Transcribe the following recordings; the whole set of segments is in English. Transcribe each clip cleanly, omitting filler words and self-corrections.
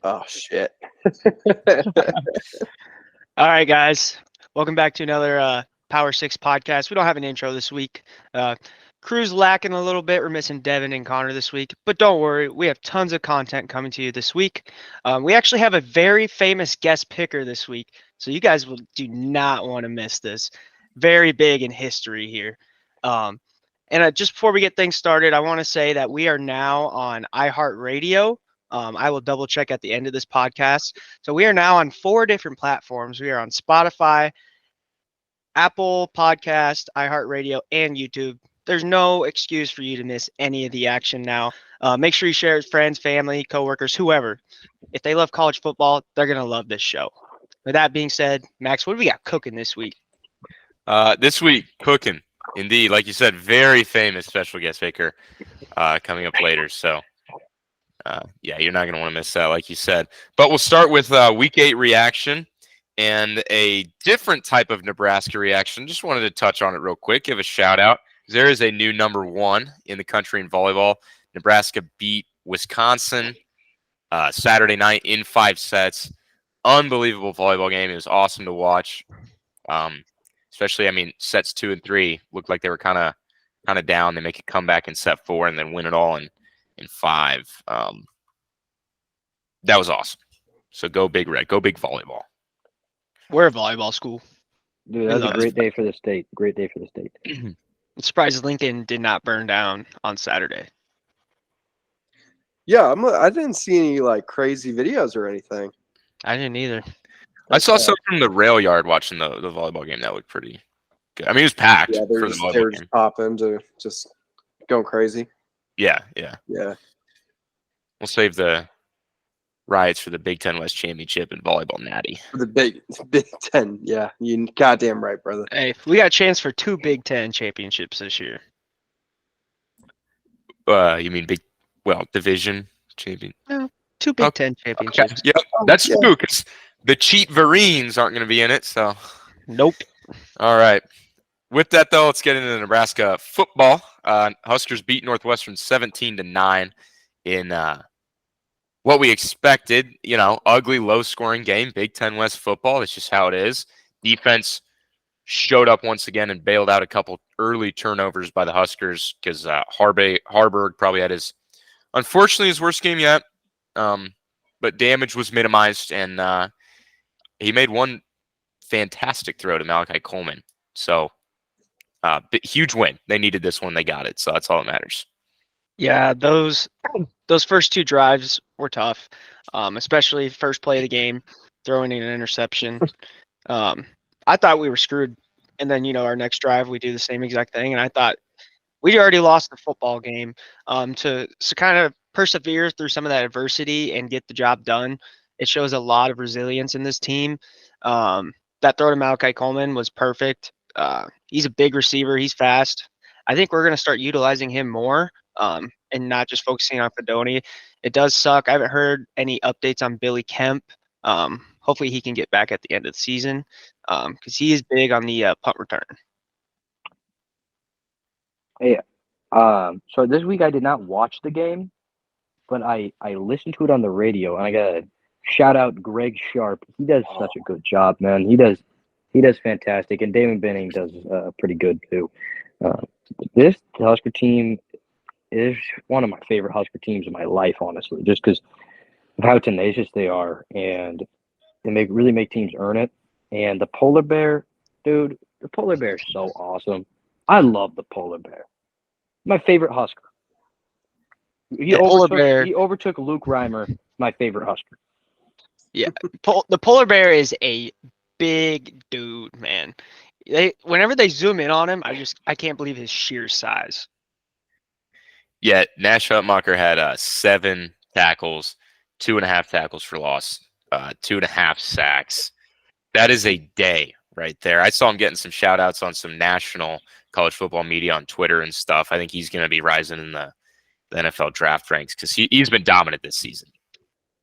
Oh shit. All right, guys. Welcome back to another Power 6 podcast. We don't have an intro this week. Crew's lacking a little bit. We're missing Devin and Connor this week. But don't worry, we have tons of content coming to you this week. We actually have a very famous guest picker this week. So you guys do not want to miss this. Very big in history here. And just before we get things started, I want to say that we are now on iHeartRadio. I will double check at the end of this podcast. So we are now on 4 different platforms. We are on Spotify, Apple Podcast, iHeartRadio, and YouTube. There's no excuse for you to miss any of the action now. Make sure you share it with friends, family, coworkers, whoever. If they love college football, they're going to love this show. With that being said, Max, what do we got cooking this week? This week, cooking. Indeed, like you said, very famous special guest picker coming up later. So, yeah, you're not going to want to miss that, like you said. But we'll start with Week 8 reaction and a different type of Nebraska reaction. Just wanted to touch on it real quick, give a shout-out. There is a new #1 in the country in volleyball. Nebraska beat Wisconsin Saturday night in 5 sets. Unbelievable volleyball game. It was awesome to watch. Especially, I mean, sets 2 and 3 looked like they were kind of down. They make a comeback in set 4 and then win it all in 5. That was awesome. So go Big Red, go Big Volleyball. We're a volleyball school. Dude, that was a great day for the state. Great day for the state. I'm surprised Lincoln did not burn down on Saturday. Yeah, I didn't see any like crazy videos or anything. I didn't either. I saw some from the rail yard watching the volleyball game. That looked pretty good. I mean, it was packed Yeah, for the they volleyball were game. just popping to just going crazy. Yeah. Yeah. We'll save the riots for the Big Ten West Championship and volleyball natty. For the Big Ten. Yeah, you goddamn right, brother. Hey, we got a chance for 2 Big Ten championships this year. You mean division champion? No, 2 Big Ten championships. Okay. Yep, that's true because the cheat Marines aren't going to be in it. So, nope. All right. With that though, let's get into Nebraska football. Huskers beat Northwestern 17-9 in what we expected. Ugly, low-scoring game. Big Ten West football. It's just how it is. Defense showed up once again and bailed out a couple early turnovers by the Huskers because Harburg probably had unfortunately his worst game yet. But damage was minimized, and he made one fantastic throw to Malachi Coleman. So, huge win. They needed this one. They got it. So that's all that matters. Yeah, those first 2 drives were tough, especially first play of the game, throwing in an interception. I thought we were screwed. And then, our next drive, we do the same exact thing. And I thought we already lost the football game. To kind of persevere through some of that adversity and get the job done, it shows a lot of resilience in this team. That throw to Malachi Coleman was perfect. He's a big receiver. He's fast. I think we're going to start utilizing him more and not just focusing on Fedoni. It does suck. I haven't heard any updates on Billy Kemp. Hopefully he can get back at the end of the season because he is big on the punt return. Hey, so this week I did not watch the game, but I listened to it on the radio, and I gotta shout out Greg Sharp. He does such a good job, man. He does fantastic, and Damon Benning does pretty good too. This Husker team is one of my favorite Husker teams in my life, honestly, just because of how tenacious they are, and they really make teams earn it. And the polar bear, dude, the polar bear is so awesome. I love the polar bear. My favorite Husker. He overtook Luke Reimer, my favorite Husker. Yeah, the polar bear is a big dude, man. Whenever they zoom in on him, I can't believe his sheer size. Yeah, Nash Hutmacher had 7 tackles, 2.5 tackles for loss, 2.5 sacks. That is a day right there. I saw him getting some shout outs on some national college football media on Twitter and stuff. I think he's going to be rising in the NFL draft ranks because he's been dominant this season.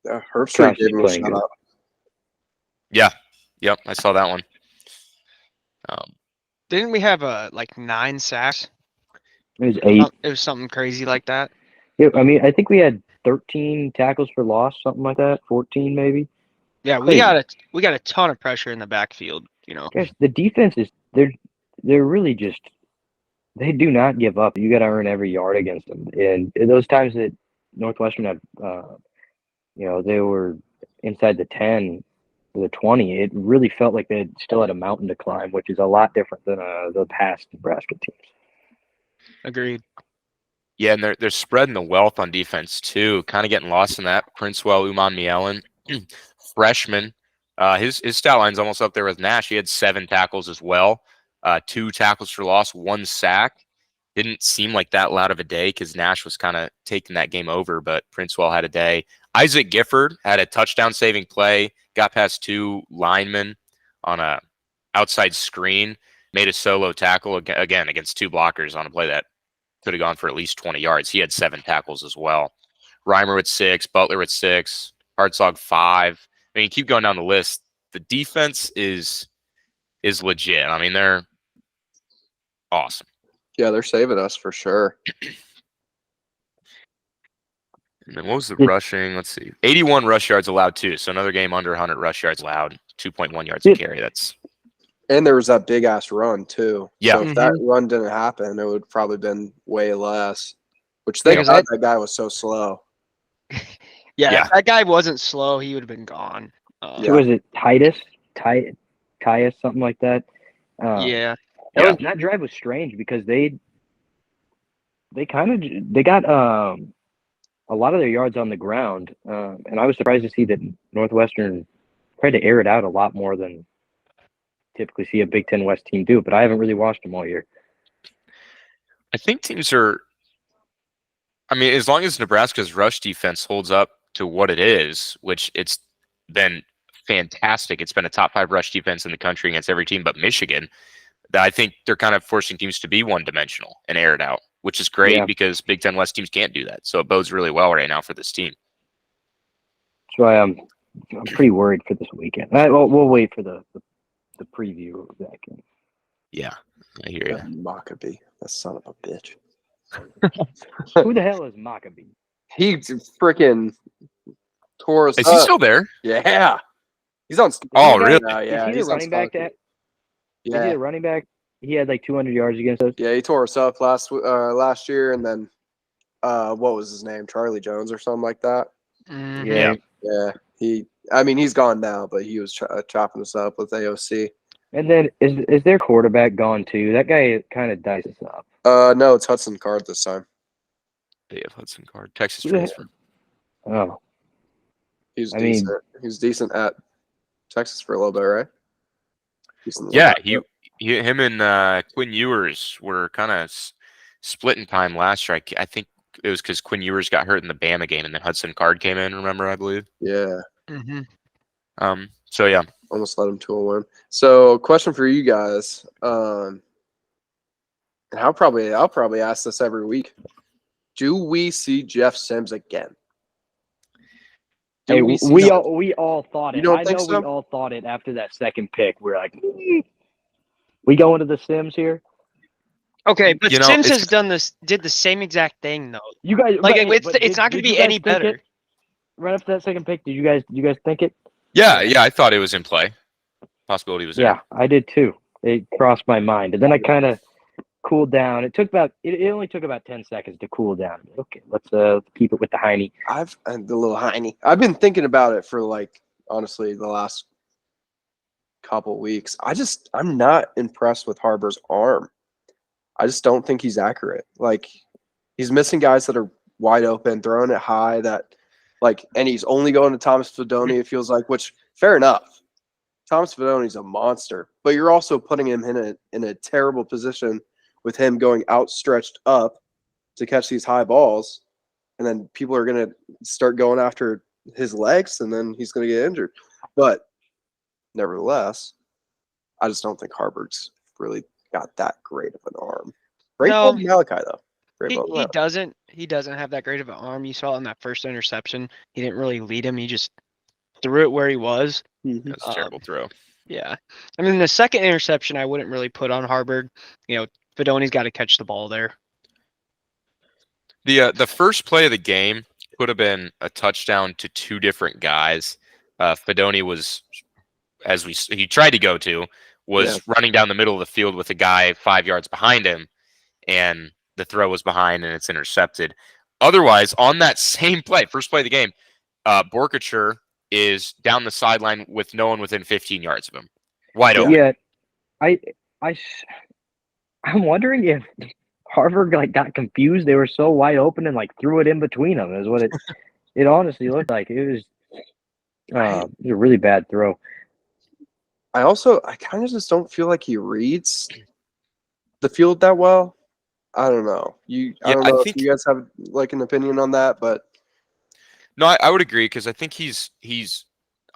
Herbstreit gave him a shout out. Yeah. Yep, I saw that one. Didn't we have 9 sacks? It was 8. It was something crazy like that. Yeah, I mean, I think we had 13 tackles for loss, something like that, 14 maybe. Yeah, we got a ton of pressure in the backfield. Guys, the defense is they're really just they do not give up. You got to earn every yard against them. And those times that Northwestern had, they were inside the 10, the 20, it really felt like they still had a mountain to climb, which is a lot different than the past Nebraska teams. Agreed. Yeah, and they're spreading the wealth on defense too. Kind of getting lost in that. Princewell, Uman Mielen, freshman. His stat line's almost up there with Nash. He had 7 tackles as well. 2 tackles for loss, 1 sack. Didn't seem like that loud of a day because Nash was kind of taking that game over, but Princewell had a day. Isaac Gifford had a touchdown-saving play, got past 2 linemen on a outside screen, made a solo tackle again against 2 blockers on a play that could have gone for at least 20 yards. He had 7 tackles as well. Reimer with 6, Butler with 6, Hartzog 5. I mean, keep going down the list. The defense is legit. I mean, they're awesome. Yeah, they're saving us for sure. And then what was the rushing? Let's see. 81 rush yards allowed too. So another game under 100 rush yards allowed. 2.1 yards a carry. And there was that big ass run too. Yeah. So if that run didn't happen, it would probably been way less. Which thank God that guy was so slow. Yeah, if that guy wasn't slow, he would have been gone. So was it Titus, something like that? Yeah. That drive was strange because they got a lot of their yards on the ground, and I was surprised to see that Northwestern tried to air it out a lot more than typically see a Big Ten West team do. But I haven't really watched them all year. I think teams are. I mean, as long as Nebraska's rush defense holds up to what it is, which it's been fantastic. It's been a top 5 rush defense in the country against every team but Michigan. That I think they're kind of forcing teams to be one-dimensional and air it out, which is great because Big Ten West teams can't do that. So it bodes really well right now for this team. So I'm pretty worried for this weekend. We'll wait for the preview of that game. Yeah, I hear you. Maccabee, that son of a bitch. Who the hell is Maccabee? He freaking tore us Is up. he still there? Yeah. He's on. Oh, really? Yeah. Is he the running back? Is he the running back? He had like 200 yards against us. Yeah, he tore us up last year, and then what was his name? Charlie Jones or something like that. Mm-hmm. Yeah. He's gone now, but he was chopping us up with AOC. And then is their quarterback gone too? That guy kind of dices up. No, it's Hudson Card this time. They have Hudson Card, Texas transfer. Oh, He's decent. He was decent at Texas for a little bit, right? Yeah, him and Quinn Ewers were kind of splitting time last year. I think it was because Quinn Ewers got hurt in the Bama game, and then Hudson Card came in. Remember, I believe. Yeah. Mm-hmm. So yeah, almost led him to a win. So, question for you guys. And I'll probably ask this every week. Do we see Jeff Sims again? Hey, we all thought it. You don't I think know so? we all thought it after that second pick. We're like, we go into the Sims here. Okay, but Sims did the same exact thing though. You guys, it's not going to be any better. Right after that second pick, did you guys think it? Yeah, I thought it was in play. Possibility was there. Yeah, I did too. It crossed my mind, and then I kind of cooled down. It only took about 10 seconds to cool down. Okay, let's keep it with the Heine. The little Heine. I've been thinking about it for honestly the last couple weeks. I'm not impressed with Harbor's arm. I just don't think he's accurate. He's missing guys that are wide open, throwing it high. And he's only going to Thomas Fedoni. It feels like, which fair enough. Thomas Fedoni's a monster, but you're also putting him in a terrible position with him going outstretched up to catch these high balls, and then people are going to start going after his legs, and then he's going to get injured. But nevertheless, I just don't think Harvard's really got that great of an arm. Great ball to Malachi, though. He doesn't have that great of an arm. You saw it in that first interception. He didn't really lead him. He just threw it where he was. Mm-hmm. That's a terrible throw. Yeah. I mean, the second interception I wouldn't really put on Harvard. Fedoni's got to catch the ball there. The first play of the game, could have been a touchdown to two different guys. Fedoni was, he tried to go to, was running down the middle of the field with a guy 5 yards behind him, and the throw was behind and it's intercepted. Otherwise, on that same play, first play of the game, Borkacher is down the sideline with no one within 15 yards of him. Wide open. Yeah, I'm wondering if Harvard got confused. They were so wide open and threw it in between them. Is what it honestly looked like. It was a really bad throw. I kind of just don't feel like he reads the field that well. I don't know. I don't know if you guys have an opinion on that, but no, I would agree because I think he's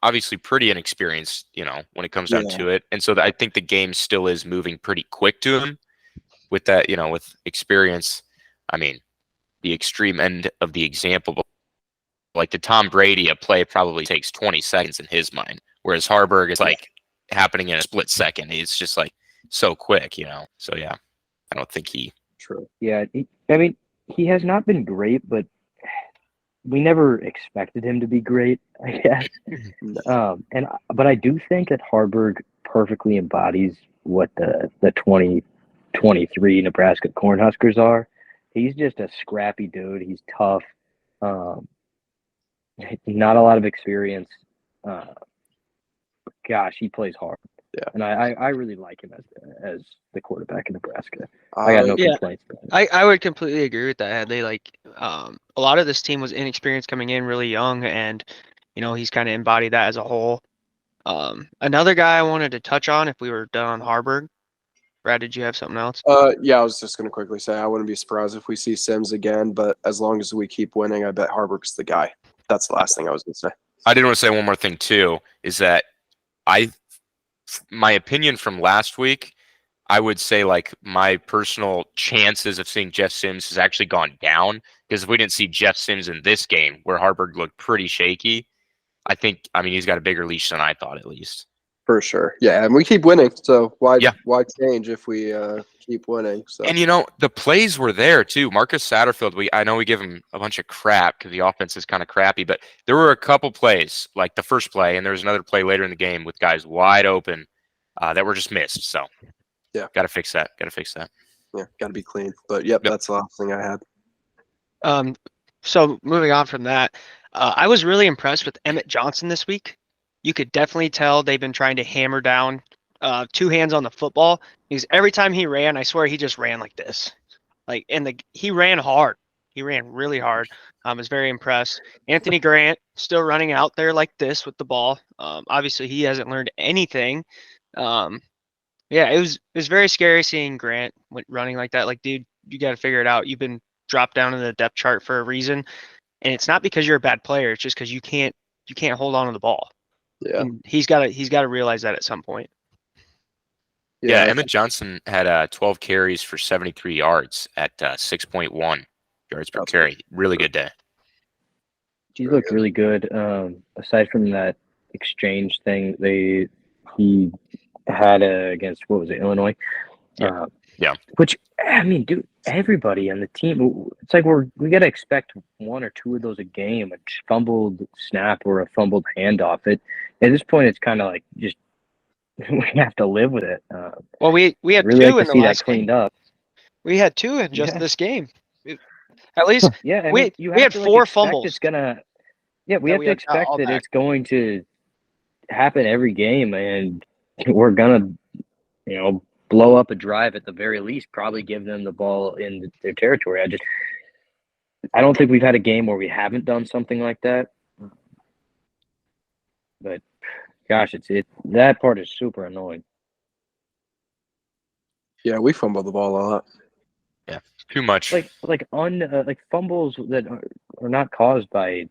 obviously pretty inexperienced, when it comes down to it, and so I think the game still is moving pretty quick to him. With that, with experience, I mean, the extreme end of the example, like the Tom Brady, a play probably takes 20 seconds in his mind, whereas Harburg is happening in a split second. It's just so quick, So yeah, I don't think he. True. Yeah, he has not been great, but we never expected him to be great, I guess. But I do think that Harburg perfectly embodies what the 2023 Nebraska Cornhuskers are. He's just a scrappy dude. He's tough. Not a lot of experience. Gosh, he plays hard. Yeah, and I really like him as the quarterback in Nebraska. I got no complaints. I would completely agree with that. They a lot of this team was inexperienced coming in, really young, and he's kind of embodied that as a whole. Another guy I wanted to touch on if we were done on Harburg. Brad, did you have something else? Yeah, I was just going to quickly say I wouldn't be surprised if we see Sims again, but as long as we keep winning, I bet Harburg's the guy. That's the last thing I was going to say. I did want to say one more thing too, is that my opinion from last week, I would say my personal chances of seeing Jeff Sims has actually gone down, because if we didn't see Jeff Sims in this game where Harburg looked pretty shaky, I mean he's got a bigger leash than I thought, at least. For sure. Yeah, and we keep winning, so why change if we keep winning? So. And the plays were there too. Marcus Satterfield, I know we give him a bunch of crap because the offense is kind of crappy, but there were a couple plays, like the first play, and there was another play later in the game with guys wide open that were just missed. So yeah, got to fix that. Yeah, got to be clean. But yep, that's the last thing I had. So moving on from that, I was really impressed with Emmett Johnson this week. You could definitely tell they've been trying to hammer down two hands on the football, because every time he ran, I swear he just ran like this. He ran hard. He ran really hard. I was very impressed. Anthony Grant still running out there like this with the ball. Obviously, he hasn't learned anything. It was very scary seeing Grant running like that. Dude, you got to figure it out. You've been dropped down in the depth chart for a reason, and it's not because you're a bad player. It's just because you can't hold on to the ball. Yeah, and he's got to realize that at some point. Yeah, Emmett Johnson had 12 carries for 73 yards at 6.1 yards per carry. Really good day. He looked really good. Aside from that exchange thing, he had against Illinois. Yeah. Which, I mean, dude, everybody on the team, it's we got to expect one or two of those a game, a fumbled snap or a fumbled handoff. At this point, it's kind of just we have to live with it. Well, we had really two in the last cleaned game. up. We had two in just this game. At least, yeah. we had four fumbles. It's gonna. Yeah, we have to expect that it's going to happen every game, and we're gonna, blow up a drive at the very least. Probably give them the ball in their territory. I don't think we've had a game where we haven't done something like that. But gosh, that part is super annoying. Yeah, we fumble the ball a lot. Yeah, too much. Like fumbles that are not caused by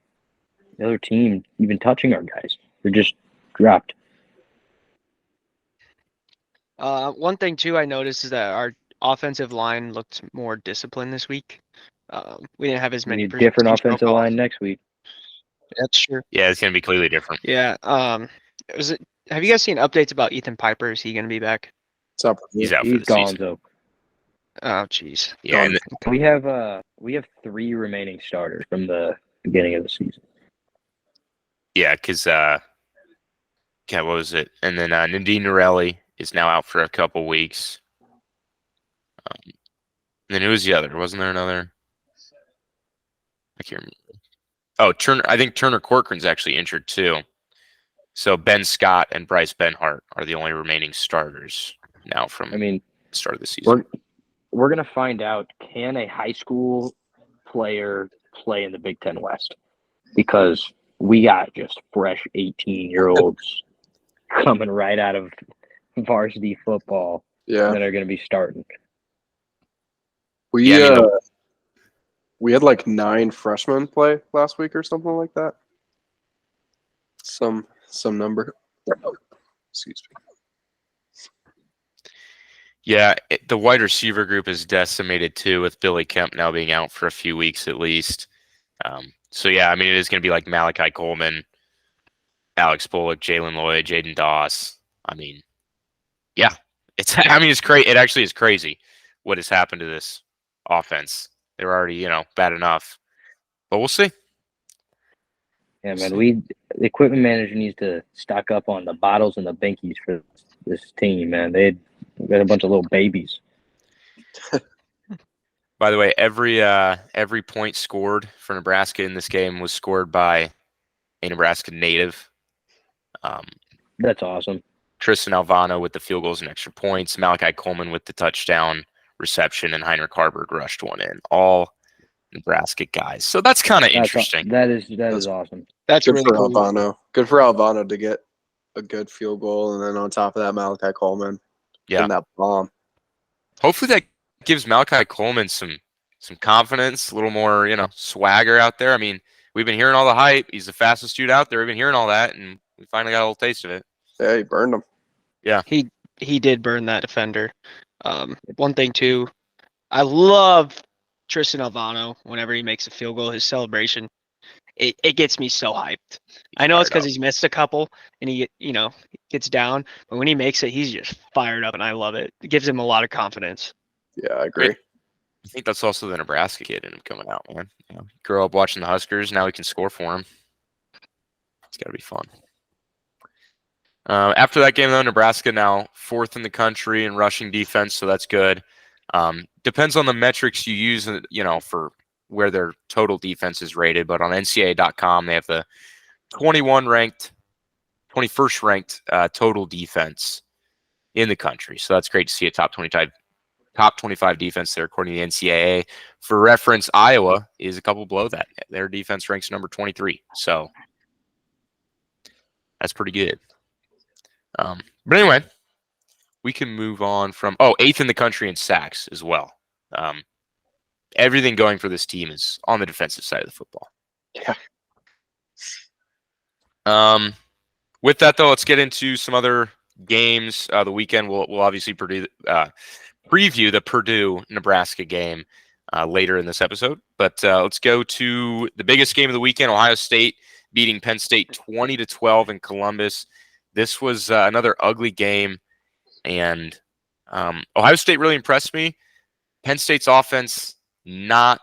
the other team even touching our guys. They're just dropped. One thing too I noticed is that our offensive line looked more disciplined this week. We didn't have as many different offensive line next week. That's true. Yeah, it's gonna be completely different. Yeah. Have you guys seen updates about Ethan Piper? Is he gonna be back? He's out for the gone, season. though. Oh, jeez. Yeah, and we have 3 remaining starters from the beginning of the season. Yeah, because what was it? And then Nadine Norelli is now out for a couple weeks. And then who was the other? Wasn't there another? I can't remember. Oh, Turner. I think Turner Corcoran's actually injured too. So Ben Scott and Bryce Benhart are the only remaining starters now from the start of the season. We're gonna find out, can a high school player play in the Big Ten West? Because we got just fresh 18-year-olds coming right out of varsity football that are going to be starting. We had like 9 freshmen play last week or something like that. Some number. Excuse me. Yeah, the wide receiver group is decimated too, with Billy Kemp now being out for a few weeks at least. So yeah, I mean, it is going to be like Malachi Coleman, Alex Bullock, Jalen Lloyd, Jaden Doss. I mean, yeah, it's crazy. It actually is crazy what has happened to this offense. They're already, bad enough, but we'll see. Yeah, man, the equipment manager needs to stock up on the bottles and the binkies for this team, man. They got a bunch of little babies. By the way, every point scored for Nebraska in this game was scored by a Nebraska native. That's awesome. Tristan Alvano with the field goals and extra points, Malachi Coleman with the touchdown reception, and Heinrich Harburg rushed one in. All Nebraska guys. So that's kind of interesting. That is awesome. That's good really for cool. Alvano. Good for Alvano to get a good field goal, and then on top of that, Malachi Coleman. Yeah, that bomb. Hopefully that gives Malachi Coleman some confidence, a little more, swagger out there. I mean, we've been hearing all the hype. He's the fastest dude out there. We've been hearing all that, and we finally got a little taste of it. Yeah, he burned him. Yeah, he did burn that defender. One thing too, I love Tristan Alvano. Whenever he makes a field goal, his celebration, it gets me so hyped. I know it's because he's missed a couple and he gets down, but when he makes it, he's just fired up, and I love it. It gives him a lot of confidence. Yeah, I agree. I think that's also the Nebraska kid in him coming out, man. Grow up watching the Huskers. Now he can score for him. It's got to be fun. After that game, though, Nebraska now 4th in the country in rushing defense, so that's good. Depends on the metrics you use, for where their total defense is rated. But on NCAA.com, they have the 21st ranked total defense in the country. So that's great to see a top 25 defense there, according to the NCAA. For reference, Iowa is a couple below that. Their defense ranks number 23. So that's pretty good. But anyway, we can move on from 8th in the country in sacks as well. Everything going for this team is on the defensive side of the football. Yeah. With that, though, let's get into some other games. The weekend we'll obviously preview the Purdue-Nebraska game later in this episode. But let's go to the biggest game of the weekend: Ohio State beating Penn State 20-12 in Columbus. This was another ugly game, and Ohio State really impressed me. Penn State's offense, not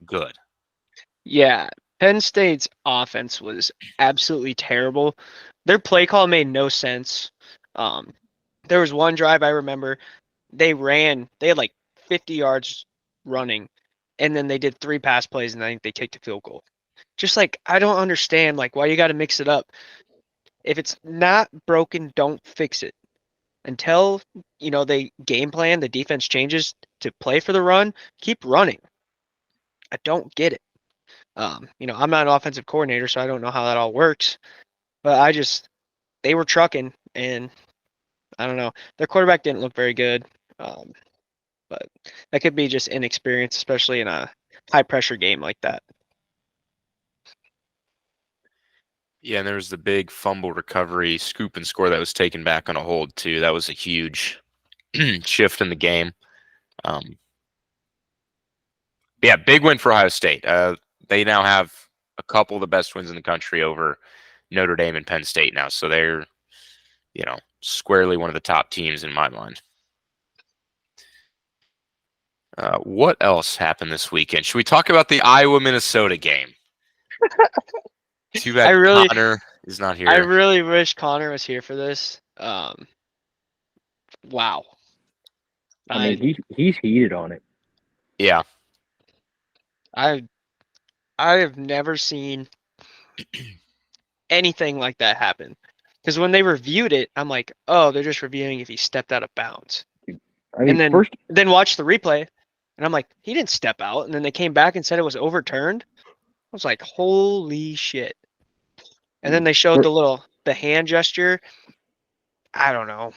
good. Yeah, Penn State's offense was absolutely terrible. Their play call made no sense. There was one drive I remember. They had like 50 yards running, and then they did 3 pass plays, and I think they kicked a field goal. Just like, I don't understand, like, why you got to mix it up. If it's not broken, don't fix it. Until, they game plan, the defense changes to play for the run, keep running. I don't get it. I'm not an offensive coordinator, so I don't know how that all works. But they were trucking, and I don't know. Their quarterback didn't look very good. But that could be just inexperience, especially in a high-pressure game like that. Yeah, and there was the big fumble recovery, scoop and score that was taken back on a hold, too. That was a huge shift in the game. Yeah, big win for Ohio State. They now have a couple of the best wins in the country over Notre Dame and Penn State now. So they're, squarely one of the top teams in my mind. What else happened this weekend? Should we talk about the Iowa-Minnesota game? Too bad Connor is not here. I really wish Connor was here for this. Wow. I mean, he's heated on it. Yeah. I have never seen anything like that happen. Because when they reviewed it, I'm like, oh, they're just reviewing if he stepped out of bounds. I mean, And then watch the replay, and I'm like, he didn't step out. And then they came back and said it was overturned. I was like, holy shit. And then they showed the hand gesture. I don't know.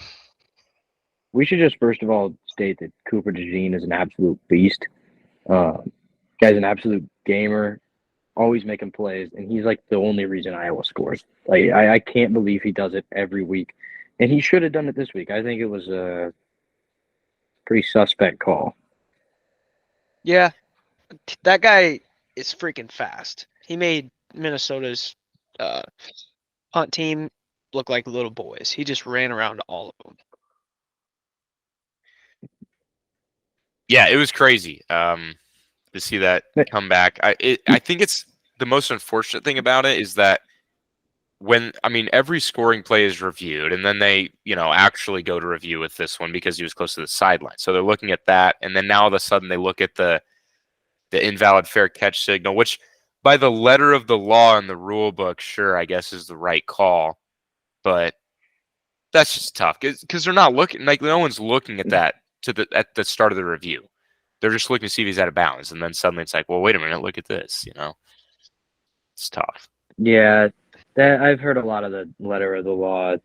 we should just first of all state that Cooper DeJean is an absolute beast. Guy's an absolute gamer, always making plays, and he's like the only reason Iowa scores. Like I can't believe he does it every week, and he should have done it this week. I think it was a pretty suspect call. Yeah, that guy is freaking fast. He made Minnesota's punt team look like little boys. He just ran around all of them. Yeah, it was crazy to see that come back. I think it's the most unfortunate thing about it is that every scoring play is reviewed, and then they, actually go to review with this one because he was close to the sideline. So they're looking at that, and then now all of a sudden they look at the invalid fair catch signal, which by the letter of the law in the rule book, sure, I guess is the right call, but that's just tough because they're not looking, like no one's looking at that at the start of the review. They're just looking to see if he's out of bounds, and then suddenly it's like, well, wait a minute, look at this. It's tough. Yeah, I've heard a lot of the letter of the law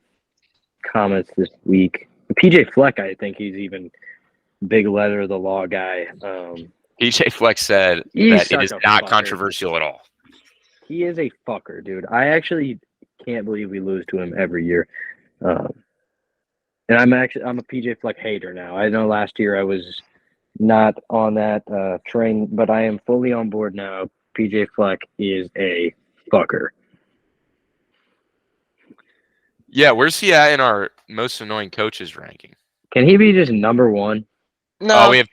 comments this week. PJ Fleck, I think he's even big letter of the law guy. PJ Fleck said that it is not controversial at all. He is a fucker, dude. I actually can't believe we lose to him every year. And I'm a PJ Fleck hater now. I know last year I was not on that train, but I am fully on board now. PJ Fleck is a fucker. Yeah, where's he at in our most annoying coaches ranking? Can he be just number one? No, we have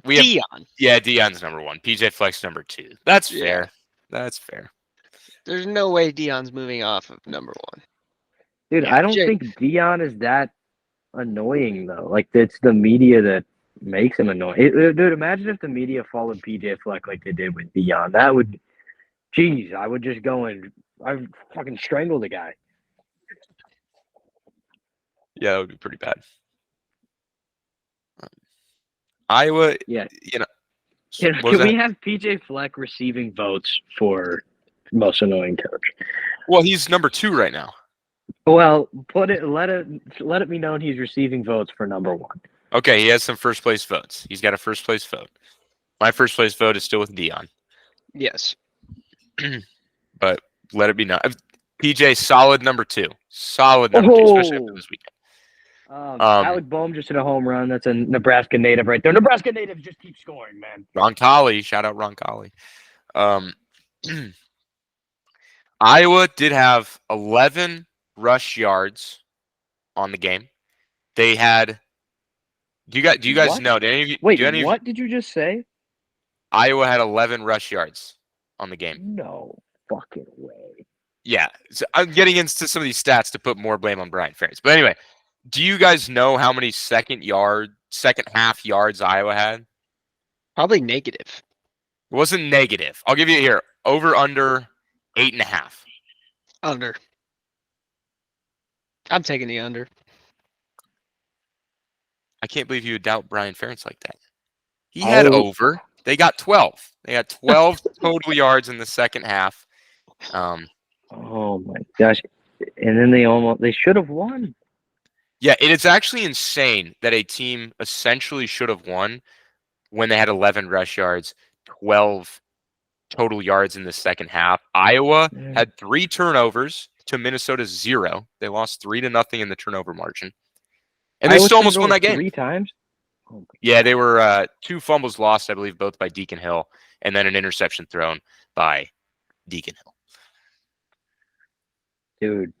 Dion. Yeah, Dion's number one. PJ Fleck's number two. That's fair. That's fair. There's no way Dion's moving off of number one. Dude, I don't think Dion is that annoying though. Like it's the media that makes him annoying. Dude, imagine if the media followed PJ Fleck like they did with Dion. That would, geez, I would just go and I'd fucking strangle the guy. Yeah, that would be pretty bad. Iowa, yeah, Can we have PJ Fleck receiving votes for most annoying coach? Well, he's number 2 right now. Well, let it be known he's receiving votes for number 1. Okay, he has some first place votes. He's got a first place vote. My first place vote is still with Dion. Yes. But let it be known. PJ, solid number 2. Solid number 2, especially after this weekend. Alec Boehm just hit a home run. That's a Nebraska native right there. Nebraska natives just keep scoring, man. Roncalli. Shout out Roncalli. Iowa did have 11 rush yards on the game. They had. Do you guys know? Did any of you, Wait, what did you just say? Iowa had 11 rush yards on the game. No fucking way. Yeah, so I'm getting into some of these stats to put more blame on Brian Ferentz. But anyway, do you guys know how many second half yards Iowa had? Probably negative. It wasn't negative. I'll give you here. Over under 8.5. Under. I'm taking the under. I can't believe you would doubt Brian Ferentz like that. He had over. They got 12. They had 12 total yards in the second half. Oh my gosh! And then they should have won. Yeah, it is actually insane that a team essentially should have won when they had 11 rush yards, 12 total yards in the second half. Iowa had 3 turnovers to Minnesota's 0. They lost 3-0 in the turnover margin. And they still almost won that game. 3 times? Oh, yeah, they were 2 fumbles lost, I believe, both by Deacon Hill, and then an interception thrown by Deacon Hill. Dude,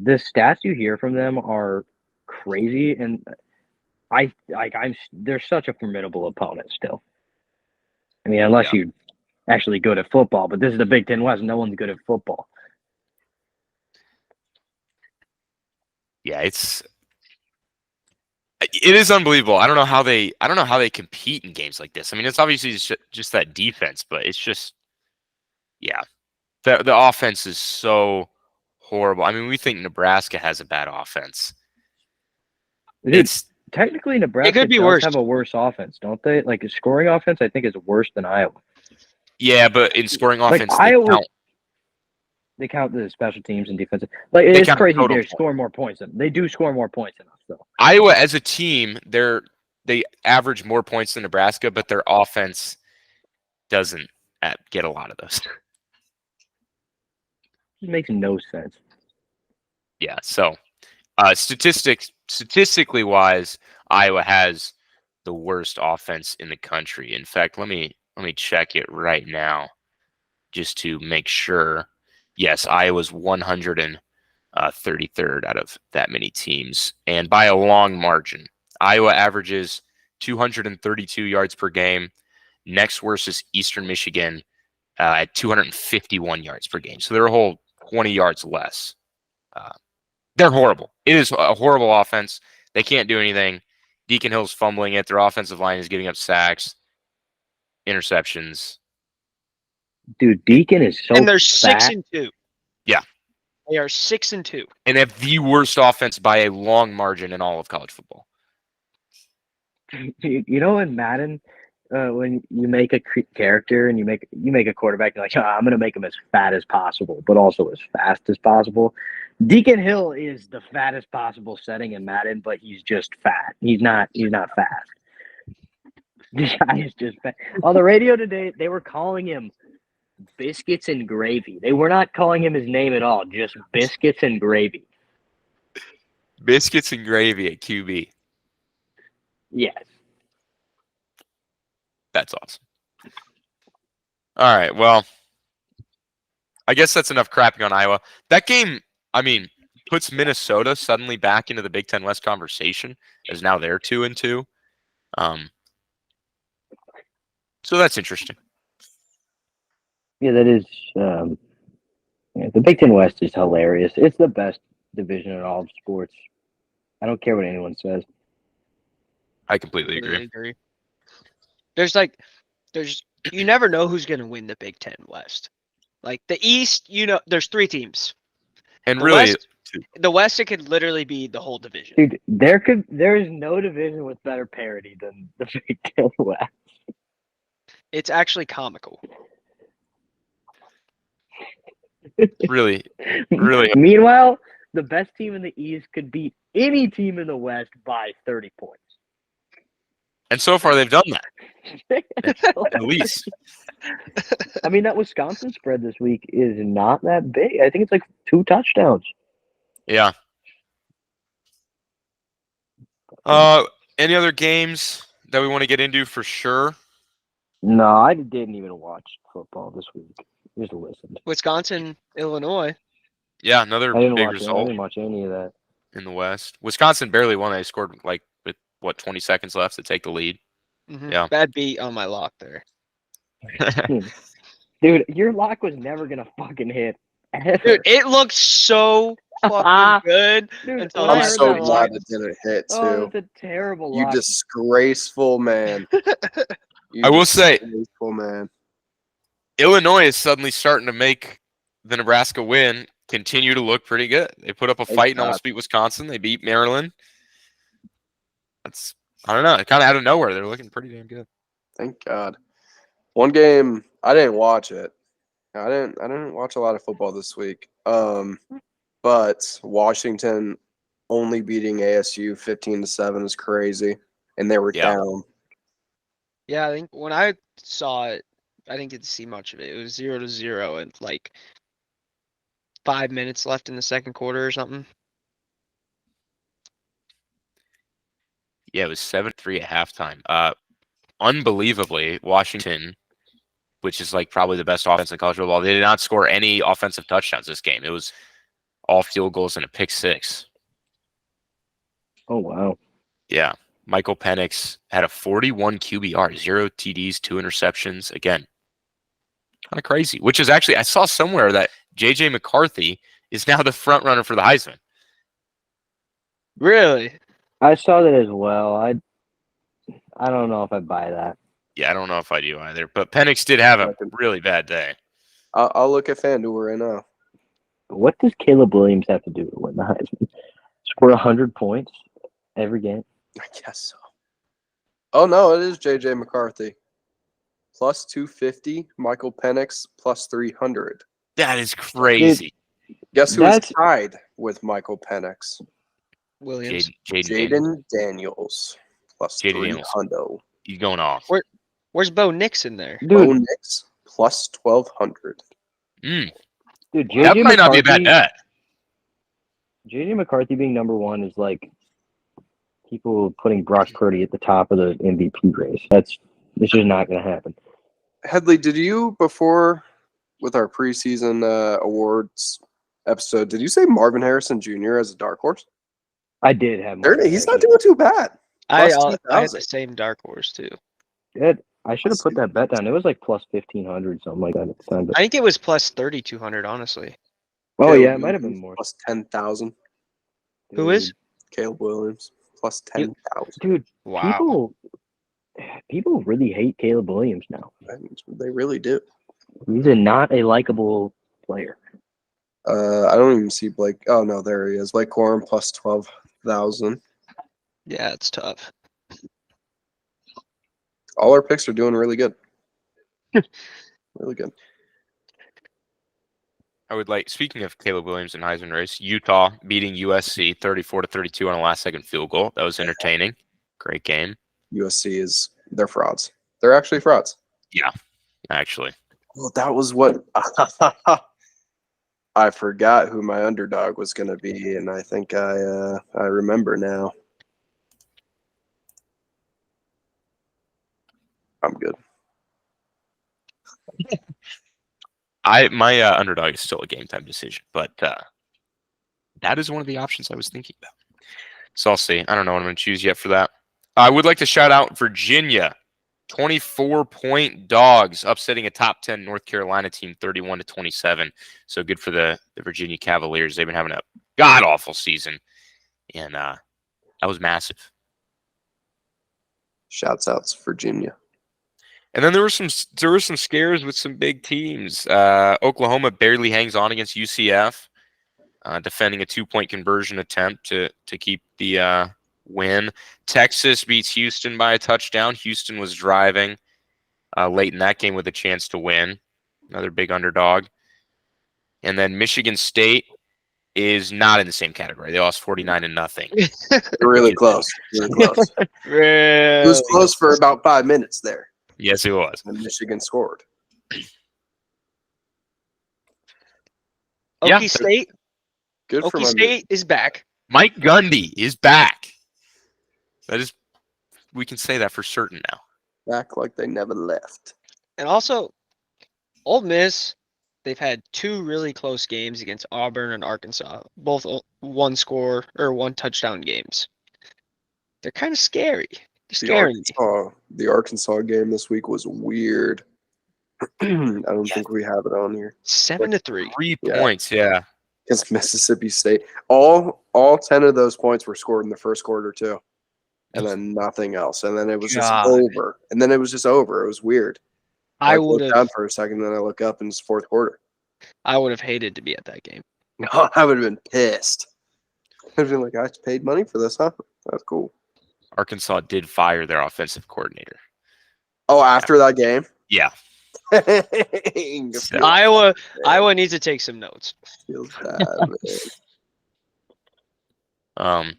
the stats you hear from them are crazy, and they're such a formidable opponent still. I mean, unless you actually good at football, but this is the Big Ten West. No one's good at football. Yeah, it is unbelievable. I don't know how they compete in games like this. I mean, it's obviously just that defense, but it's just, yeah, the offense is so horrible. I mean, we think Nebraska has a bad offense. Dude, It's technically Nebraska could be does worse. have a worse offense, don't they? Like a scoring offense, I think is worse than Iowa. yeah, but in scoring Like offense, Iowa, they count the special teams and defensive. Like it's count crazy. total They points. score more points than they do. Score more points than us, though. Iowa as a team, they average more points than Nebraska, but their offense doesn't get a lot of those. It makes no sense. Yeah, so statistically wise, Iowa has the worst offense in the country. In fact, let me check it right now just to make sure. Yes, Iowa's 133rd out of that many teams, and by a long margin. Iowa averages 232 yards per game. Next worst is Eastern Michigan at 251 yards per game. So they're a whole 20 yards less. They're horrible. It is a horrible offense. They can't do anything. Deacon Hill's fumbling it. Their offensive line is giving up sacks, interceptions. Dude, Deacon is so and they're fat. 6-2. Yeah. They are 6-2. And they have the worst offense by a long margin in all of college football. You know in Madden, when you make a character and you make a quarterback, you're like, I'm gonna make him as fat as possible, but also as fast as possible. Deacon Hill is the fattest possible setting in Madden, but he's just fat. He's not fast. This guy is just fat. On the radio today, they were calling him Biscuits and Gravy. They were not calling him his name at all, just Biscuits and Gravy. Biscuits and gravy at QB. Yes. That's awesome. All right, well, I guess that's enough crapping on Iowa. That game, I mean, puts Minnesota suddenly back into the Big Ten West conversation, as now they're 2-2. So that's interesting. Yeah, that is. The Big Ten West is hilarious. It's the best division in all of sports. I don't care what anyone says. I completely agree. There's you never know who's going to win the Big Ten West. Like the East, there's 3 teams. And The really, West, the West, it could literally be the whole division. Dude, there is no division with better parity than the Big Ten West. It's actually comical. really. Meanwhile, the best team in the East could beat any team in the West by 30 points. And so far, they've done that. At least. I mean, that Wisconsin spread this week is not that big. I think it's like 2 touchdowns. Yeah. Any other games that we want to get into for sure? No, I didn't even watch football this week. Just listened. Wisconsin, Illinois. Yeah, another I didn't big watch result I didn't watch any of that. in the West. Wisconsin barely won. They scored with 20 seconds left to take the lead. Mm-hmm. Yeah. Bad beat on my lock there. Dude, your lock was never gonna fucking hit. Ever. Dude, it looked so fucking good. Dude, until when I I'm I heard so that glad lock- it didn't hit too. Oh, it's a terrible You lock. disgraceful man. You I will say- disgraceful man. Illinois is suddenly starting to make the Nebraska win continue to look pretty good. They put up a Thank fight and God. almost beat Wisconsin. They beat Maryland. I don't know. Kind of out of nowhere. They're looking pretty damn good. Thank God. One game I didn't watch it. I didn't watch a lot of football this week. But Washington only beating ASU 15-7 is crazy, and they were Yeah. down. Yeah, I think when I saw it, I didn't get to see much of it. It was 0-0 and like 5 minutes left in the second quarter or something. Yeah, it was 7-3 at halftime. Unbelievably, Washington, which is like probably the best offense in college football, they did not score any offensive touchdowns this game. It was all field goals and a pick 6. Oh wow. Yeah. Michael Penix had a 41 QBR, 0 TDs, 2 interceptions. Again, Kind of crazy. Which is actually, I saw somewhere that J.J. McCarthy is now the front runner for the Heisman. Really? I saw that as well. I don't know if I buy that. Yeah, I don't know if I do either. But Penix did have a really bad day. I'll look at FanDuel right now. What does Caleb Williams have to do to win the Heisman? Score 100 points every game? I guess so. Oh, no, it is J.J. McCarthy. Plus 250. Michael Penix plus 300. That is crazy. Guess who is tied with Michael Penix? Williams. Jaden Daniels plus Jaden 300. He's going off. Where's Bo Nix in there? Bo Nix plus 1,200. Dude, JJ that might not be a bad bet. JJ McCarthy being number one is like people putting Brock Purdy at the top of the MVP race. It's just not going to happen. Headley, did you, before with our preseason awards episode, did you say Marvin Harrison Jr. as a dark horse? I did have He's not doing too bad. I Plus had the 2,000. same dark horse too. I should have put that bet down. It was like plus 1,500, something like that at the time. But... I think it was plus 3,200, honestly. Oh, Caleb yeah, it might have been Williams more. Plus 10,000. Who is? Caleb Williams plus 10,000. Dude, Wow. people really hate Caleb Williams now. They really do. He's not a likable player. I don't even see Blake. Oh, no, there he is. Blake Corum plus 12,000. Yeah, it's tough. All our picks are doing really good. Really good. I would like, speaking of Caleb Williams and Heisman race, Utah beating USC 34-32 on a last-second field goal. That was entertaining. Great game. USC they're frauds. They're actually frauds. Yeah, actually. Well, that was what I forgot who my underdog was going to be, and I think I remember now. I'm good. My underdog is still a game time decision, but that is one of the options I was thinking about. So I'll see. I don't know what I'm going to choose yet for that. I would like to shout out Virginia, 24-point dogs, upsetting a top 10 North Carolina team, 31-27. So good for the Virginia Cavaliers. They've been having a god awful season, and that was massive. Shouts outs Virginia. And then there were some scares with some big teams. Oklahoma barely hangs on against UCF, defending a 2-point conversion attempt to keep the win. Texas beats Houston by a touchdown. Houston was driving late in that game with a chance to win. Another big underdog. And then Michigan State is not in the same category. They lost 49-0. Really close. Really close. It was close for about 5 minutes there. Yes, it was. And Michigan scored. Okie State. Good for Okie State is back. Mike Gundy is back. We can say that for certain now. Back like they never left. And also, Ole Miss, they've had 2 really close games against Auburn and Arkansas, both one touchdown games. They're kind of scary. The Arkansas game this week was weird. I don't think we have it on here. 7-3. 3 points, yeah. Against Mississippi State. All 10 of those points were scored in the first quarter too. And then nothing else. And then it was just over. And then it was just over. It was weird. I would have down for a second, then I look up and it's fourth quarter. I would have hated to be at that game. I would have been pissed. I'd been like, I paid money for this, huh? That's cool. Arkansas did fire their offensive coordinator. Oh, after that game? Yeah. Iowa needs to take some notes. Feels bad, man.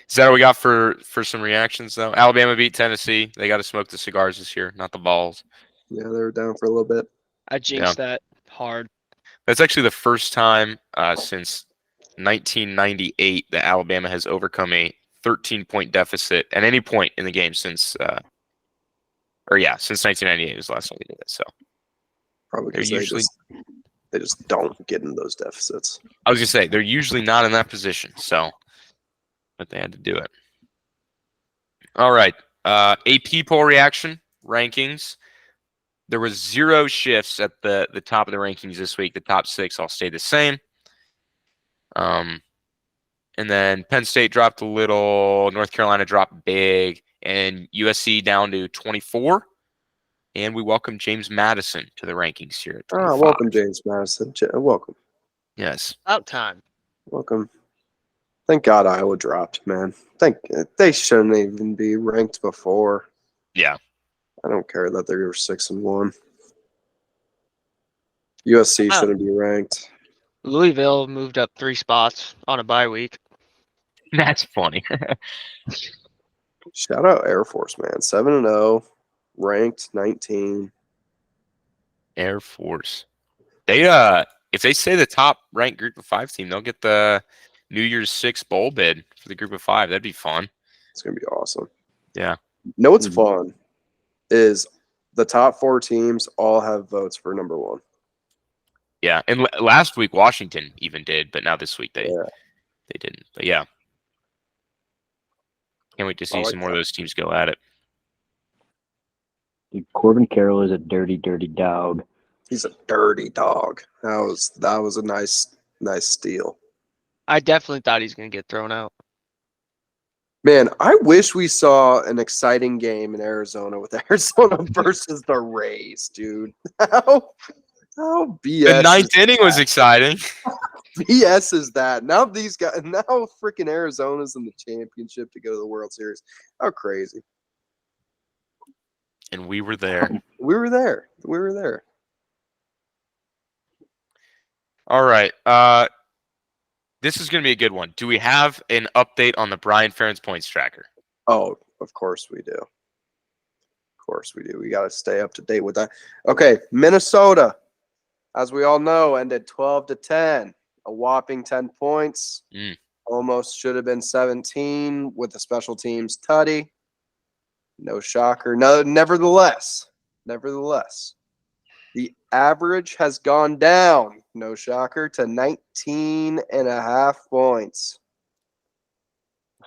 Is that all we got for some reactions, though? Alabama beat Tennessee. They got to smoke the cigars this year, not the balls. Yeah, they were down for a little bit. I jinxed that hard. That's actually the first time since 1998 that Alabama has overcome a 13-point deficit at any point in the game since 1998 was the last time they did it. So probably because they just don't get in those deficits. I was gonna say they're usually not in that position, but they had to do it. All right, AP poll reaction rankings. there was 0 shifts at the top of the rankings this week. The top 6 all stayed the same. And then Penn State dropped a little, North Carolina dropped big, and USC down to 24. And we welcome James Madison to the rankings here at 25. Welcome, James Madison. Welcome. Yes. About time. Welcome. Thank God Iowa dropped, man. They shouldn't even be ranked before. Yeah. I don't care that they were 6-1. USC shouldn't be ranked. Louisville moved up 3 spots on a bye week. That's funny. Shout out Air Force, man. 7-0, ranked 19. Air Force. They if they say the top ranked group of 5 team, they'll get the New Year's 6 bowl bid for the group of 5. That'd be fun. It's gonna be awesome. Yeah. Know what's fun is the top 4 teams all have votes for number 1. Yeah. And last week Washington even did, but now this week they didn't. But yeah. Can't wait to see some more of those teams go at it. Dude, Corbin Carroll is a dirty, dirty dog. He's a dirty dog. That was a nice steal. I definitely thought he's going to get thrown out. Man, I wish we saw an exciting game in Arizona with Arizona versus the Rays, dude. How BS? The 9th inning was exciting. BS is that. Now freaking Arizona's in the championship to go to the World Series. How crazy. And we were there. We were there. All right. This is going to be a good one. Do we have an update on the Brian Ferentz points tracker? Oh, of course we do. Of course we do. We got to stay up to date with that. Okay, Minnesota, as we all know, ended 12-10. A whopping 10 points. Almost should have been 17 with the special teams tutty. No shocker. No, nevertheless, the average has gone down, no shocker, to 19.5 points.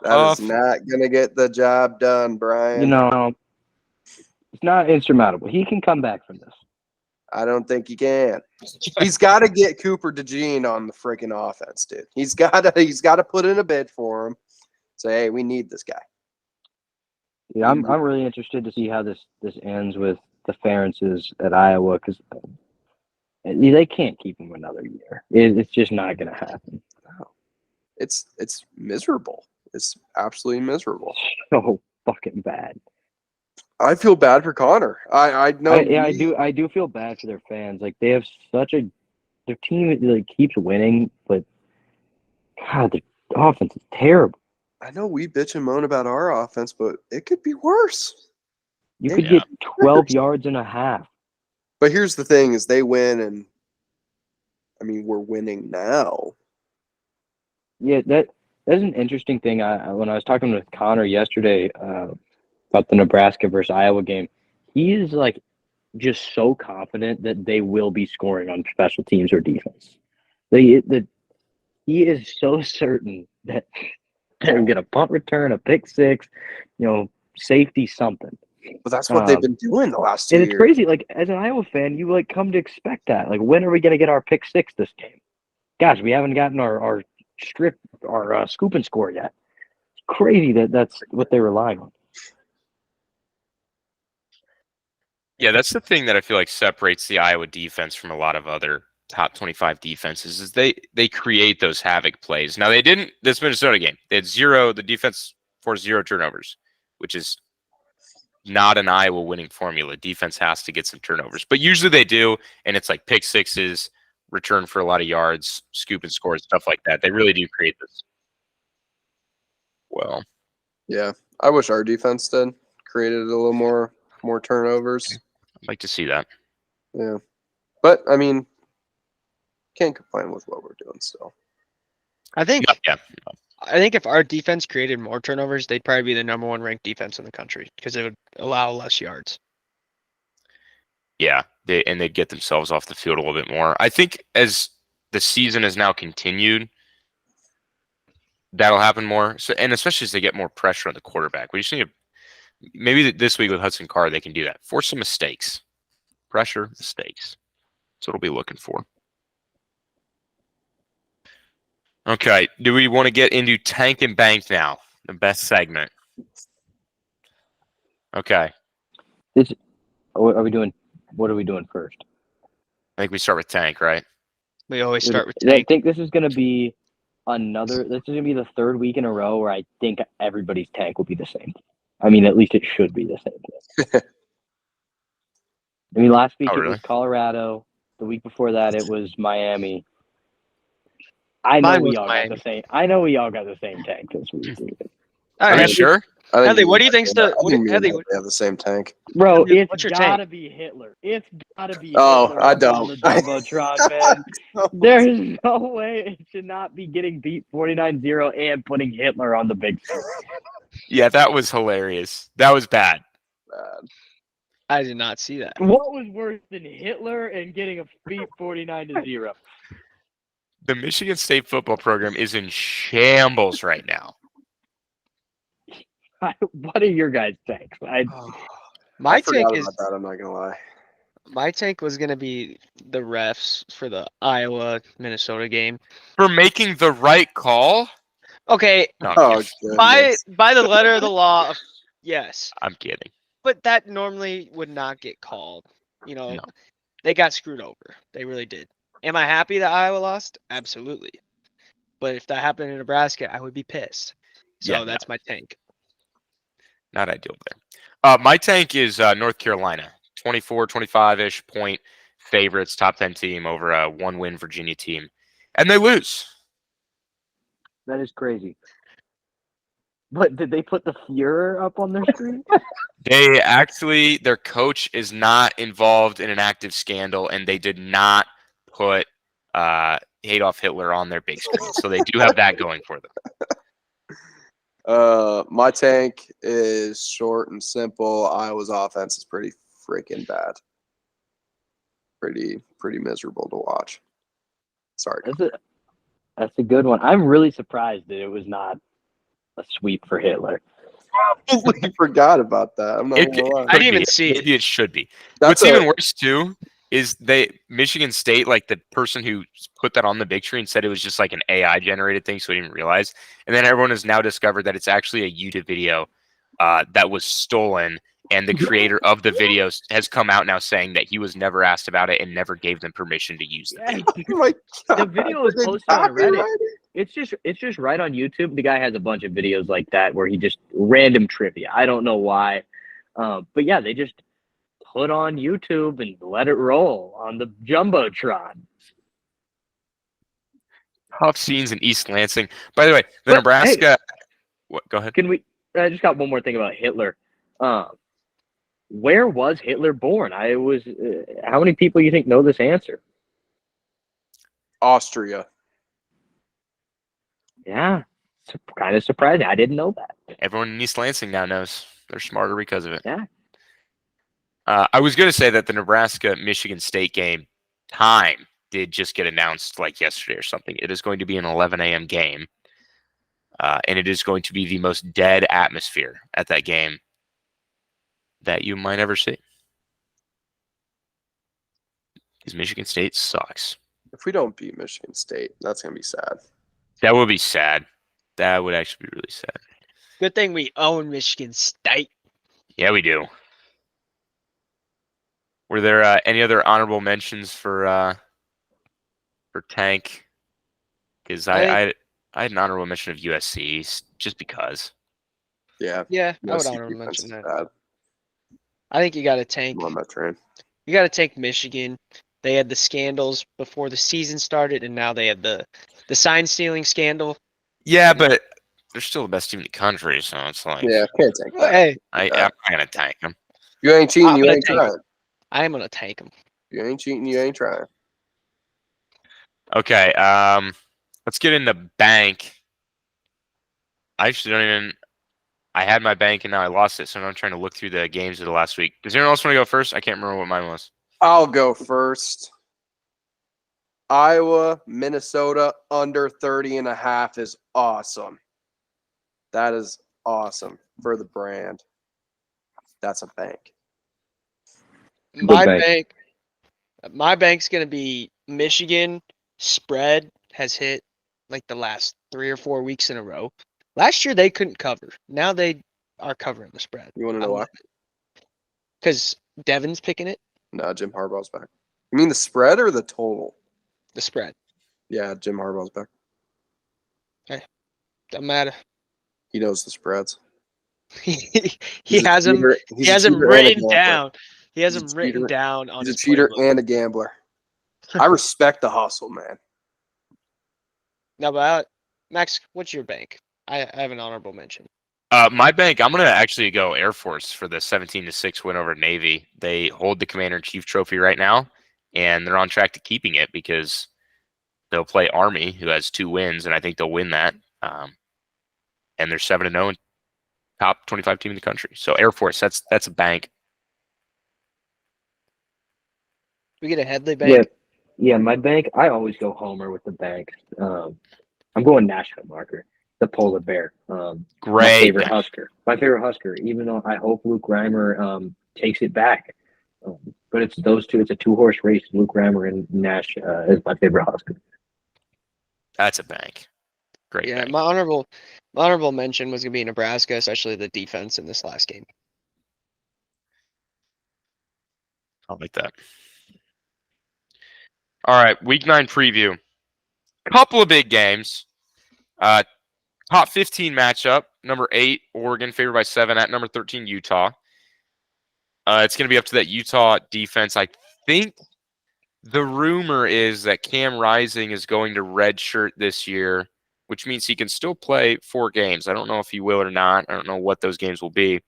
That is not going to get the job done, Brian. You know, it's not insurmountable. He can come back from this. I don't think he can. He's got to get Cooper DeJean on the freaking offense, dude. He's got to put in a bid for him. Say, hey, we need this guy. Yeah, I'm really interested to see how this ends with the Ferentzes at Iowa, because they can't keep him another year. It's just not going to happen. No. It's miserable. It's absolutely miserable. So fucking bad. I feel bad for Connor. I know. I do feel bad for their fans. Like, they have their team like keeps winning, but God, the offense is terrible. I know we bitch and moan about our offense, but it could be worse. You could get 12 yards and a half. But here's the thing: is they win, and I mean we're winning now. Yeah, that's an interesting thing. When I was talking with Connor yesterday about the Nebraska versus Iowa game, he is like just so confident that they will be scoring on special teams or defense. He is so certain that they're going to get a punt return, a pick six, safety, something. But that's what they've been doing the last 2 years. And it's crazy. Like, as an Iowa fan, you like come to expect that. Like, when are we going to get our pick six this game? Gosh, we haven't gotten our scoop and score yet. It's crazy that's what they're relying on. Yeah, that's the thing that I feel like separates the Iowa defense from a lot of other top 25 defenses is they create those havoc plays. Now, they didn't this Minnesota game. They had the defense forced 0 turnovers, which is not an Iowa winning formula. Defense has to get some turnovers, but usually they do, and it's like pick sixes, return for a lot of yards, scoop and score, stuff like that. They really do create this. Well, yeah, I wish our defense did created a little more turnovers. I'd like to see that. Yeah, but I mean, can't complain with what we're doing still. I think Yeah. I think if our defense created more turnovers, they'd probably be the number 1 ranked defense in the country because it would allow less yards. Yeah, they'd get themselves off the field a little bit more. I think as the season has now continued, that'll happen more. So, and especially as they get more pressure on the quarterback. We just need maybe this week with Hudson Card, they can do that. Force some mistakes. pressure, mistakes. That's what we'll be looking for. Okay, do we want to get into tank and bank now? The best segment. Okay, What are we doing? What are we doing first? I think we start with tank, right? We always start with I tank. think this is going to be this is going to be the third week in a row where I think everybody's tank will be the same. I mean, at least it should be the same. I mean, last week Oh, it really? was Colorado. The week before that it was Miami. I know Mine we was all Miami. got the same. I know we all got the same tank this week, All Are right, you Headley, sure? I think Headley, me what do you and think's Headley- the? I think What, me and Headley, Headley have the same tank. bro. Headley, It's what's your gotta tank? be Hitler. It's gotta be Oh, Hitler I up on don't. the jumbotron, man. There's no way it should not be getting beat 49-0 and putting Hitler on the big screen. Yeah, that was hilarious. That was bad. Bad. I did not see that. What was worse than Hitler and getting a beat 49-0? The Michigan State football program is in shambles right now. What are your guys' tanks? My I tank forgot is about that. I'm not gonna lie. my tank was gonna be the refs for the Iowa Minnesota game. For making the right call? Okay, No, I'm Oh kidding. goodness. by the letter of the law, yes, I'm kidding. but that normally would not get called. You know, No. they got screwed over. They really did. Am I happy that Iowa lost? Absolutely. But if that happened in Nebraska, I would be pissed. So Yeah, that's my tank. Not ideal there. My tank is North Carolina. 24, 25-ish point favorites, top 10 team over a one-win Virginia team. And they lose. That is crazy. But did they put the Fuhrer up on their screen? Their coach is not involved in an active scandal, and they did not put Adolf Hitler on their big screen. So they do have that going for them. My tank is short and simple. Iowa's offense is pretty freaking bad. Pretty miserable to watch. Sorry. That's a good one. I'm really surprised that it was not a sweep for Hitler. I completely forgot about that. I'm not gonna lie. I didn't even see it. Maybe it should be. That's What's even worse too is Michigan State, like the person who put that on the big screen said it was just like an AI generated thing, so he didn't realize. And then everyone has now discovered that it's actually a YouTube video that was stolen, and the creator of the video has come out now saying that he was never asked about it and never gave them permission to use the video. Oh my God. The video was Did they posted on Reddit. copyright it? It's just right on YouTube. The guy has a bunch of videos like that where he just random trivia. I don't know why, but yeah, they just put on YouTube and let it roll on the jumbotron. Tough scenes in East Lansing. By the way, the But, Nebraska. What? Go ahead. Can we? I just got one more thing about Hitler. Where was Hitler born? How many people you think know this answer? Austria. Yeah, it's kind of surprising. I didn't know that. Everyone in East Lansing now knows. They're smarter because of it. Yeah. I was going to say that the Nebraska-Michigan State game time did just get announced like yesterday or something. It is going to be an 11 a.m. game, and it is going to be the most dead atmosphere at that game that you might ever see. Because Michigan State sucks. If we don't beat Michigan State, that's gonna be sad. That would be sad. That would actually be really sad. Good thing we own Michigan State. Yeah, we do. Were there any other honorable mentions for Tank? Because I had an honorable mention of USC just because. Yeah. Yeah, I would USC honorably defense mention is that. bad. I think you got to tank. I'm on that train. You got to take Michigan. They had the scandals before the season started, and now they have the sign stealing scandal. Yeah, but they're still the best team in the country, so it's like Yeah, can't take that. Hey, I'm not gonna tank them. You ain't cheating, I'm you gonna ain't take trying. I am gonna tank them. You ain't cheating, you ain't trying. Okay, let's get into bank. I actually don't even. I had my bank and now I lost it, so now I'm trying to look through the games of the last week. Does anyone else want to go first? I can't remember what mine was. I'll go first. Iowa, Minnesota, under 30.5 is awesome. That is awesome for the brand. That's a bank. My bank. bank My bank's gonna be Michigan. Spread has hit like the last 3 or 4 weeks in a row. Last year they couldn't cover. Now they are covering the spread. You want to know why? Because Devin's picking it. No, Jim Harbaugh's back. You mean the spread or the total? The spread. Yeah, Jim Harbaugh's back. Doesn't matter. He knows the spreads. he has him. He has him written down. He has him written down on his He's a cheater playbook. and a gambler. I respect the hustle, man. No, but Max, what's your bank? I have an honorable mention. My bank, I'm going to actually go Air Force for the 17-6 win over Navy. They hold the Commander-in-Chief trophy right now, and they're on track to keeping it because they'll play Army, who has 2 wins, and I think they'll win that. And they're 7-0 and top 25 team in the country. So Air Force, that's a bank. We get a Headley bank. Yeah, my bank. I always go homer with the bank. I'm going Nashville marker, the polar bear. Great. My favorite Husker. My favorite Husker. Even though I hope Luke Reimer takes it back, but it's those two. It's a 2-horse race. Luke Reimer and Nash is my favorite Husker. That's a bank. Great. Yeah, bank. my honorable mention was gonna be Nebraska, especially the defense in this last game. I like that. All right, Week 9 preview. Couple of big games. Top 15 matchup. Number 8, Oregon, favored by 7 at number 13, Utah. It's going to be up to that Utah defense. I think the rumor is that Cam Rising is going to redshirt this year, which means he can still play 4 games. I don't know if he will or not. I don't know what those games will be.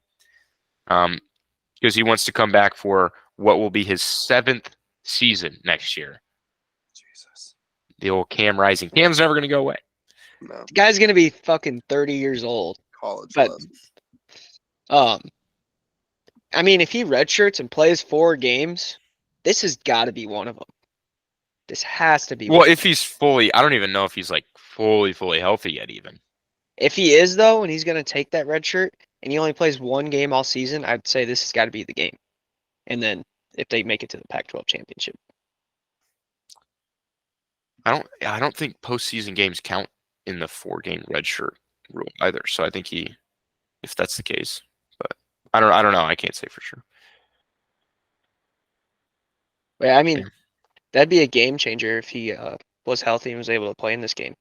Because he wants to come back for what will be his 7th season next year. Jesus. The old Cam Rising. Cam's never going to go away. No. The guy's gonna be fucking 30 years old. College But love. I mean, if he redshirts and plays 4 games, this has got to be one of them. This has to be. Well, one if he's fully, I don't even know if he's like fully healthy yet even. If he is though, and he's gonna take that red shirt, and he only plays 1 game all season, I'd say this has got to be the game. And then if they make it to the Pac-12 championship, I don't think postseason games count in the 4-game redshirt rule either. So I think if that's the case, but I don't know. I can't say for sure. but I mean, Yeah. that'd be a game changer if he was healthy and was able to play in this game.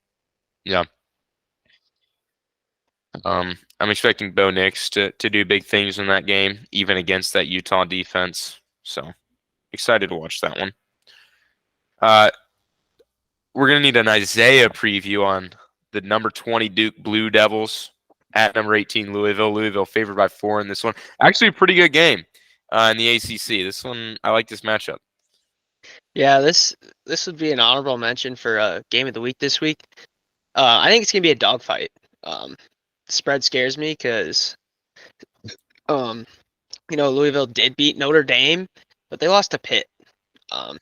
Yeah. I'm expecting Bo Nix to do big things in that game, even against that Utah defense. So excited to watch that one. We're gonna need an Isaiah preview on the number 20 Duke Blue Devils at number 18 Louisville. Louisville favored by 4 in this one. Actually, a pretty good game in the ACC. This one, I like this matchup. Yeah, this would be an honorable mention for game of the week this week. I think it's gonna be a dogfight. Spread scares me because, Louisville did beat Notre Dame, but they lost to Pitt.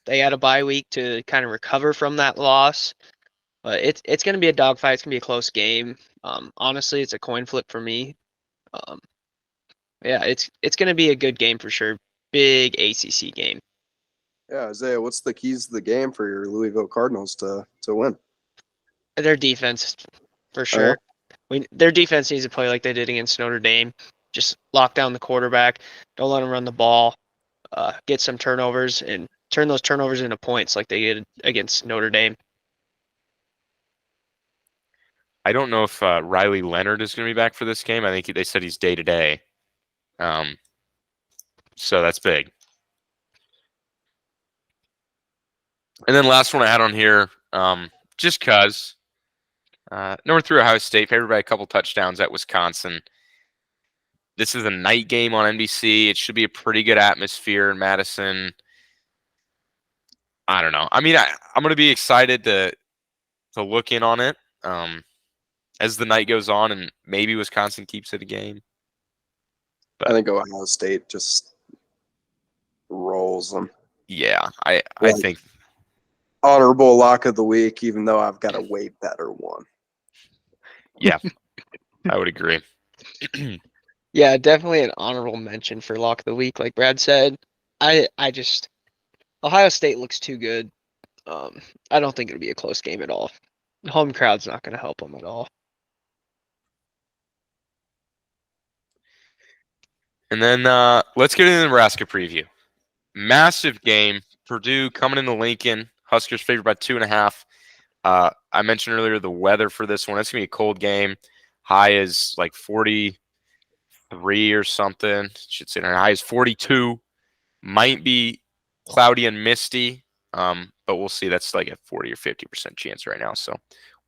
They had a bye week to kind of recover from that loss. But it's going to be a dogfight. It's going to be a close game. Honestly, it's a coin flip for me. Yeah, it's going to be a good game for sure. Big ACC game. Yeah, Isaiah, what's the keys to the game for your Louisville Cardinals to win? Their defense, for sure. Their defense needs to play like they did against Notre Dame. Just lock down the quarterback. Don't let them run the ball. Get some turnovers and turn those turnovers into points like they did against Notre Dame. I don't know if Riley Leonard is going to be back for this game. I think they said he's day-to-day. So that's big. And then last one I had on here, just because. Number 3, Ohio State, favored by a couple touchdowns at Wisconsin. This is a night game on NBC. It should be a pretty good atmosphere in Madison. I don't know. I mean, I'm going to be excited to look in on it as the night goes on, and maybe Wisconsin keeps it a game. But I think Ohio State just rolls them. Yeah, I think. Honorable lock of the week, even though I've got a way better one. Yeah, I would agree. Yeah, definitely an honorable mention for lock of the week. Like Brad said, I just Ohio State looks too good. I don't think it'll be a close game at all. The home crowd's not going to help them at all. And then let's get into the Nebraska preview. Massive game. Purdue coming into Lincoln. Huskers favored by 2.5. I mentioned earlier the weather for this one. It's going to be a cold game. High is like 43 or something. Should say high is 42. Might be cloudy and misty, but we'll see. That's like a 40 or 50% chance right now. So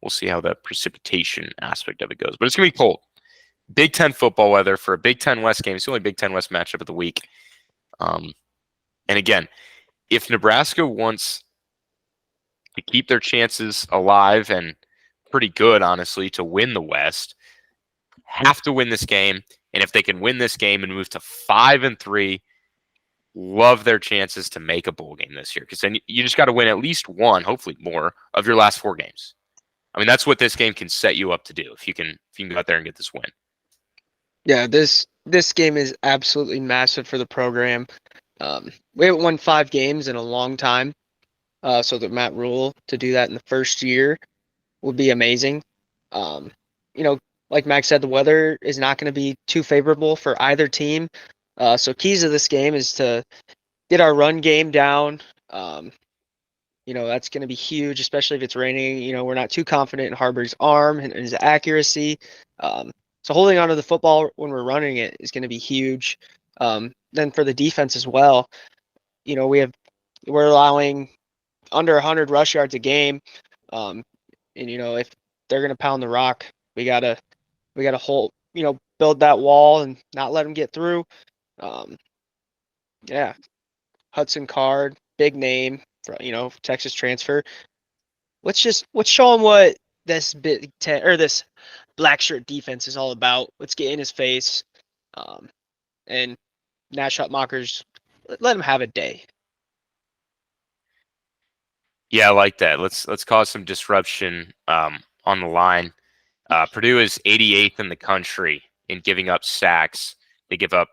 we'll see how the precipitation aspect of it goes. But it's going to be cold. Big Ten football weather for a Big Ten West game. It's the only Big Ten West matchup of the week. And again, if Nebraska wants to keep their chances alive and pretty good, honestly, to win the West, have to win this game. And if they can win this game and move to 5-3, love their chances to make a bowl game this year. Because then you just got to win at least one, hopefully more, of your last 4 games. I mean, that's what this game can set you up to do if you can go out there and get this win. Yeah, this game is absolutely massive for the program. We haven't won 5 games in a long time, so the Matt Rule to do that in the first year would be amazing. Like Max said, the weather is not going to be too favorable for either team. So keys of this game is to get our run game down. That's going to be huge, especially if it's raining. We're not too confident in Harbur's arm and his accuracy. So holding on to the football when we're running it is going to be huge. Then for the defense as well, we're allowing under 100 rush yards a game. If they're going to pound the rock, we gotta hold, build that wall and not let them get through. Hudson Card, big name, Texas transfer. Let's show them what this Big Ten or this black shirt defense is all about. Let's get in his face, and Nash Hutmakers, let him have a day. Yeah, I like that. Let's cause some disruption on the line. Purdue is 88th in the country in giving up sacks. They give up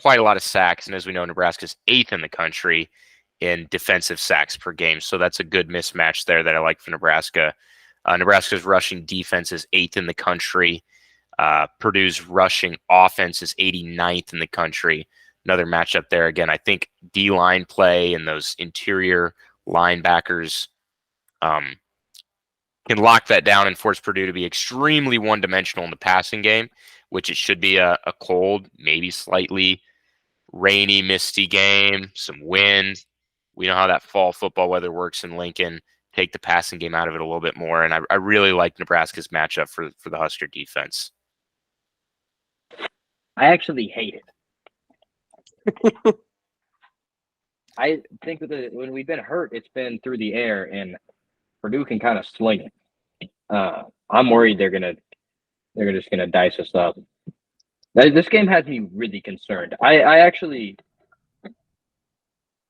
quite a lot of sacks, and as we know, Nebraska's 8th in the country in defensive sacks per game. So that's a good mismatch there that I like for Nebraska. Nebraska's rushing defense is 8th in the country. Purdue's rushing offense is 89th in the country. Another matchup there. Again, I think D-line play and those interior linebackers can lock that down and force Purdue to be extremely one-dimensional in the passing game, which it should be a cold, maybe slightly rainy, misty game, some wind. We know how that fall football weather works in Lincoln. Take the passing game out of it a little bit more, and I really like Nebraska's matchup for the Husker defense. I actually hate it. I think when we've been hurt, it's been through the air, and Purdue can kind of sling it. I'm worried they're just gonna dice us up. This game has me really concerned. I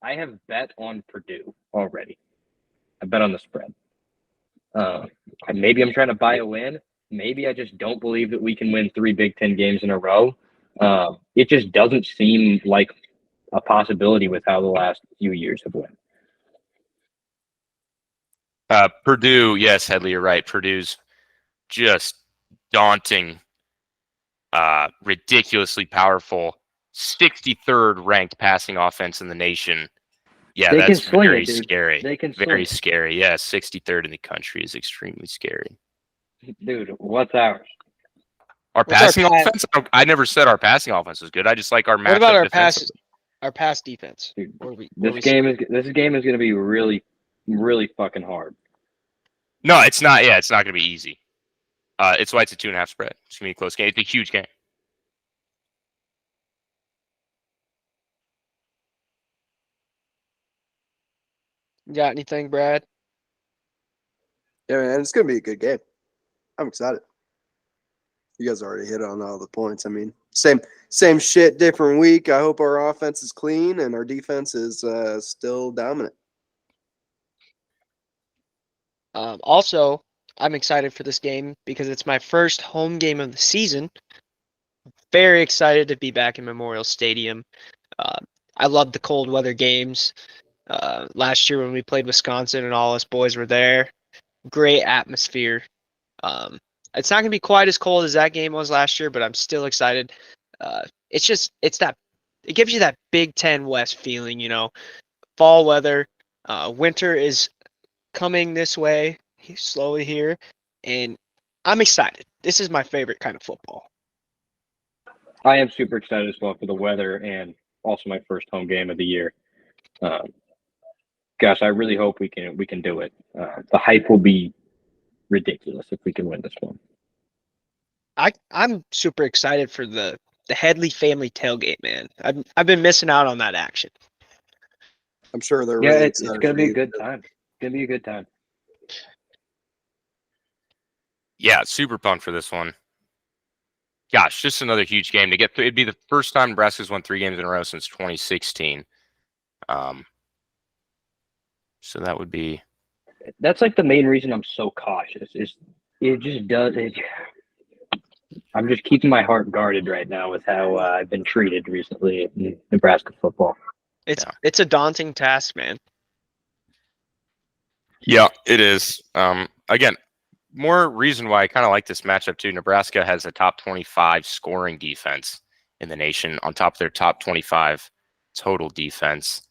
have bet on Purdue already. I bet on the spread. Maybe I'm trying to buy a win. Maybe I just don't believe that we can win 3 Big Ten games in a row. It just doesn't seem like a possibility with how the last few years have went. Purdue, yes, Headley, you're right. Purdue's just daunting, ridiculously powerful, 63rd ranked passing offense in the nation. Yeah, that's very scary. They can very scary. Yeah, 63rd in the country is extremely scary. Dude, what's ours? Our passing offense? I never said our passing offense was good. I just like our matchup. What about our pass defense? Dude, this game is going to be really, really fucking hard. No, it's not. Yeah, it's not going to be easy. It's why it's a 2.5 spread. It's going to be a close game. It's a huge game. You got anything, Brad? Yeah, man, it's gonna be a good game. I'm excited. You guys already hit on all the points. I mean, same shit, different week. I hope our offense is clean and our defense is still dominant. Also, I'm excited for this game because it's my first home game of the season. Very excited to be back in Memorial Stadium. I love the cold weather games. last year when we played Wisconsin and all us boys were there. Great atmosphere. It's not going to be quite as cold as that game was last year, but I'm still excited. It gives you that Big Ten West feeling, fall weather. Winter is coming this way slowly here, and I'm excited. This is my favorite kind of football. I am super excited as well for the weather and also my first home game of the year. Gosh, I really hope we can do it. The hype will be ridiculous if we can win this one. I'm super excited for the Headley family tailgate, man. I've been missing out on that action. I'm sure they're Yeah, really it's excited gonna for be a you. good time. It's gonna be a good time. Yeah, super pumped for this one. Gosh, just another huge game to get through. It'd be the first time Nebraska's won 3 games in a row since 2016. So that would be. That's like the main reason I'm so cautious. Is it just does it? I'm just keeping my heart guarded right now with how I've been treated recently in Nebraska football. It's a daunting task, man. Yeah, it is. Again, more reason why I kind of like this matchup too. Nebraska has a top 25 scoring defense in the nation on top of their top 25 total defense.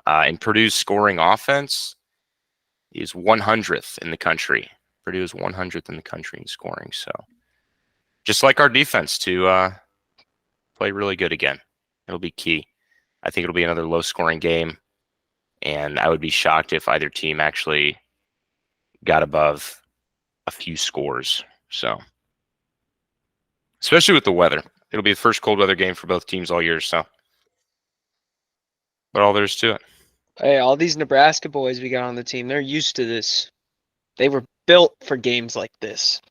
And Purdue's scoring offense is 100th in the country. Purdue is 100th in the country in scoring. So just like our defense to play really good again. It'll be key. I think it'll be another low-scoring game, and I would be shocked if either team actually got above a few scores. So, especially with the weather, it'll be the first cold weather game for both teams all year. So, but all there is to it. Hey, all these Nebraska boys we got on the team, they're used to this. They were built for games like this.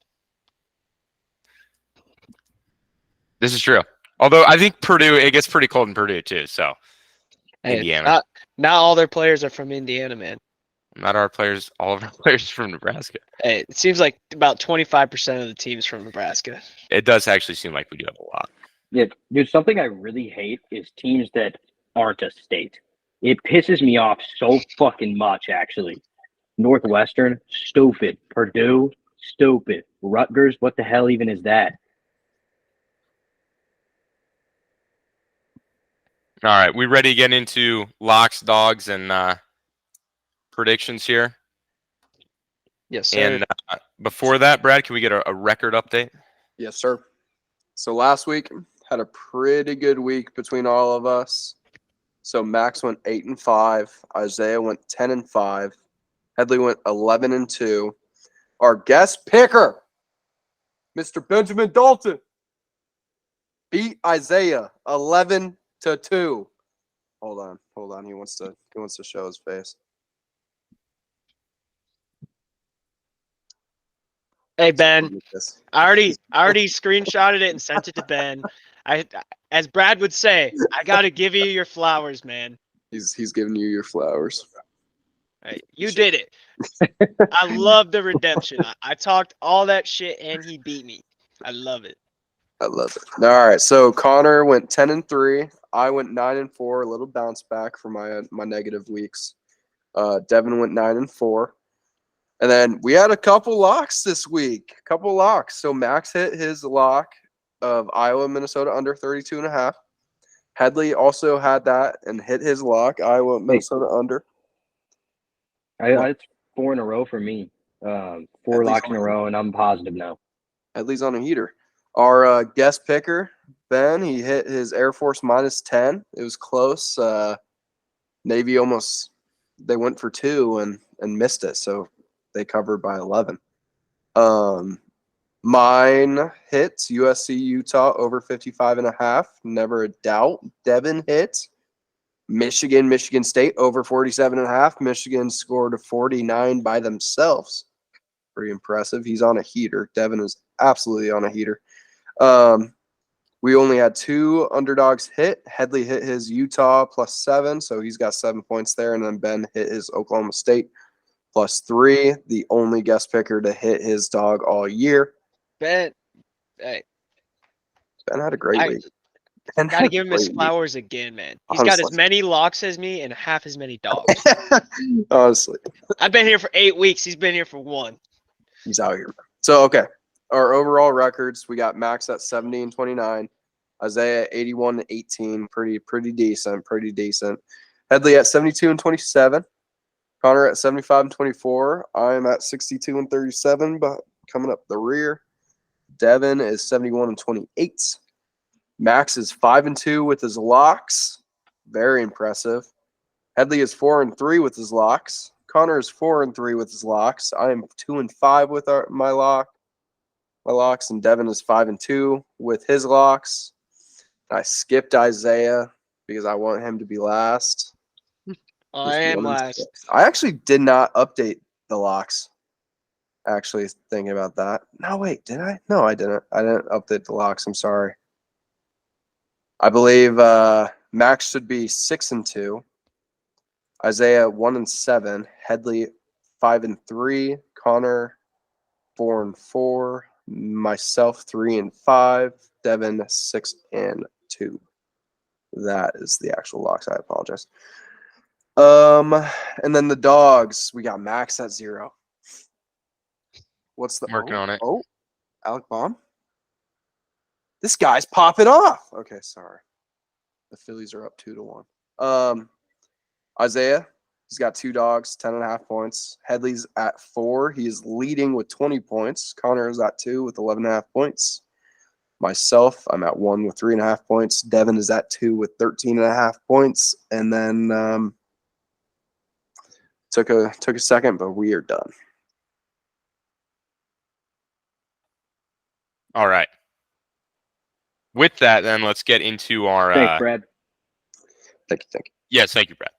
This is true. Although I think Purdue, it gets pretty cold in Purdue too. So, Hey, Indiana. Not all their players are from Indiana, man. Not our players, all of our players from Nebraska. Hey, it seems like about 25% of the teams from Nebraska. It does actually seem like we do have a lot. Yeah, dude, something I really hate is teams that aren't a state. It pisses me off so fucking much, actually. Northwestern, stupid. Purdue, stupid. Rutgers, what the hell even is that? All right, we ready to get into locks, dogs, and predictions here? Yes, sir. And before that, Brad, can we get a record update? Yes, sir. So last week had a pretty good week between all of us. So Max went 8-5, Isaiah went 10-5, Headley went 11-2. Our guest picker, Mr. Benjamin Dalton, beat Isaiah 11-2. Hold on. He wants to show his face. Hey, Ben, I already screenshotted it and sent it to Ben. As Brad would say, I got to give you your flowers, man. He's giving you your flowers. Hey, you did it. I love the redemption. I talked all that shit and he beat me. I love it. I love it. All right, so Connor went 10-3. I went 9-4. A little bounce back for my negative weeks. Devin went 9-4. And then we had a couple locks this week. So Max hit his lock of Iowa, Minnesota under 32.5. Headley also had that and hit his lock, Iowa, Minnesota under. It's 4 in a row for me. 4 locks in a row, and I'm positive now. Headley's on a heater. Our guest picker, Ben, he hit his Air Force -10. It was close. Navy they went for 2 and missed it, so they covered by 11. Mine hits USC Utah over 55.5. Never a doubt. Devin hit Michigan State over 47.5. Michigan scored a 49 by themselves. Pretty impressive. He's on a heater. Devin is absolutely on a heater. We only had 2 underdogs hit. Headley hit his Utah +7, so he's got 7 points there. And then Ben hit his Oklahoma State +3, the only guest picker to hit his dog all year. Ben, hey, Ben had a great week. And Gotta give him his Brady. flowers again, man. He's got as Honestly. many locks as me and half as many dogs. Honestly, I've been here for 8 weeks. He's been here for 1. he's out here. So okay, our overall records: we got Max at 70-29, Isaiah at 81-18, pretty decent. Headley at 72-27, Connor at 75-24. I'm at 62-37, but coming up the rear. Devin is 71-28. Max is 5-2 with his locks. Very impressive. Headley is 4-3 with his locks. Connor is 4-3 with his locks. I am 2-5 with my locks, and Devin is 5-2 with his locks. I skipped Isaiah because I want him to be last. I am last. I actually did not update the locks. Actually, thinking about that. No, wait, did I? No, I didn't. I didn't update the locks. I'm sorry. I believe Max should be 6-2. Isaiah 1-7. Headley 5-3. Connor 4-4. Myself 3-5. Devin 6-2. That is the actual locks. I apologize. And then the dogs. We got Max at 0. What's the Working on it. Oh, Alec Baum. This guy's popping off. Okay, sorry. The Phillies are up 2-1. Isaiah, he's got 2 dogs, 10.5 points. Headley's at 4. He is leading with 20 points. Connor is at 2 with 11.5 points. Myself, I'm at 1 with 3.5 points. Devin is at 2 with 13.5 points. And then took a second, but we are done. All right. With that, then let's get into our. Thanks, Brad. Thank you. Yes, thank you, Brad.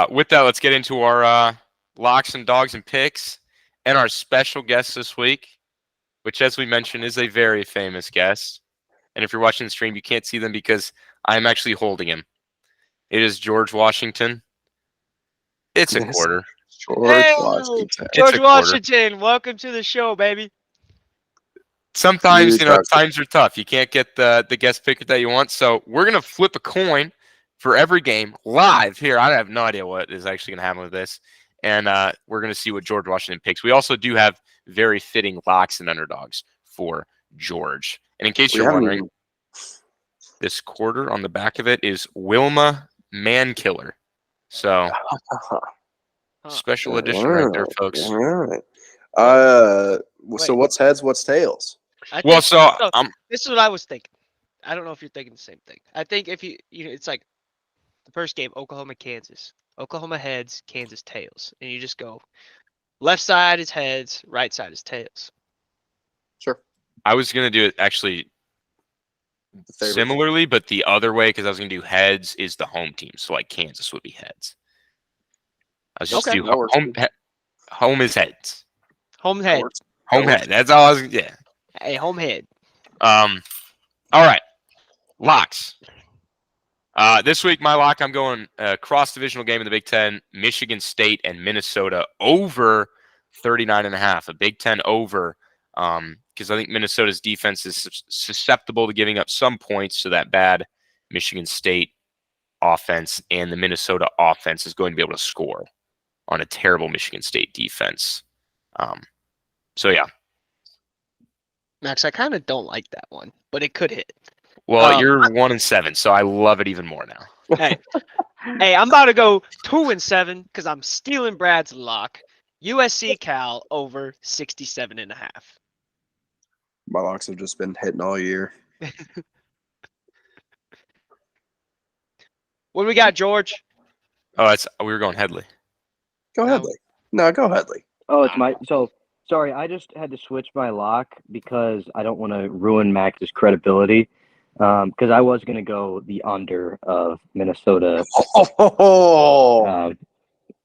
With that, let's get into our locks and dogs and picks, and our special guest this week, which, as we mentioned, is a very famous guest. And if you're watching the stream, you can't see them because I'm actually holding him. It is George Washington. It's a Yes. quarter. George Washington. George a quarter. Washington, welcome to the show, baby. Sometimes, Huge times are tough. You can't get the guest picker that you want. So we're going to flip a coin for every game live here. I have no idea what is actually going to happen with this. And we're going to see what George Washington picks. We also do have very fitting locks and underdogs for George. And in case you're wondering, this quarter on the back of it is Wilma Mankiller. So special edition right there, folks. All right. So what's heads, what's tails? Well, so this is what I was thinking. I don't know if you're thinking the same thing. I think if it's like the first game, Oklahoma, Kansas. Oklahoma heads, Kansas tails. And you just go left side is heads, right side is tails. Sure. I was going to do it actually similarly, but the other way, because I was going to do heads is the home team. So like Kansas would be heads. I was just do home is heads. Home head. Home head. That's all I was. Yeah. Hey, home head. All right. Locks. This week, my lock, I'm going cross-divisional game in the Big Ten, Michigan State and Minnesota over 39.5. A Big Ten over, because I think Minnesota's defense is susceptible to giving up some points to that bad Michigan State offense, and the Minnesota offense is going to be able to score on a terrible Michigan State defense. So, yeah. Max, I kind of don't like that one, but it could hit. Well, you're 1-7, so I love it even more now. Hey, I'm about to go 2-7 because I'm stealing Brad's lock. USC Cal over 67.5. My locks have just been hitting all year. What do we got, George? Oh, we were going Headley. Go Headley. No, go Headley. Oh, it's my sorry. I just had to switch my lock because I don't want to ruin Max's credibility. Because I was gonna go the under of Minnesota. A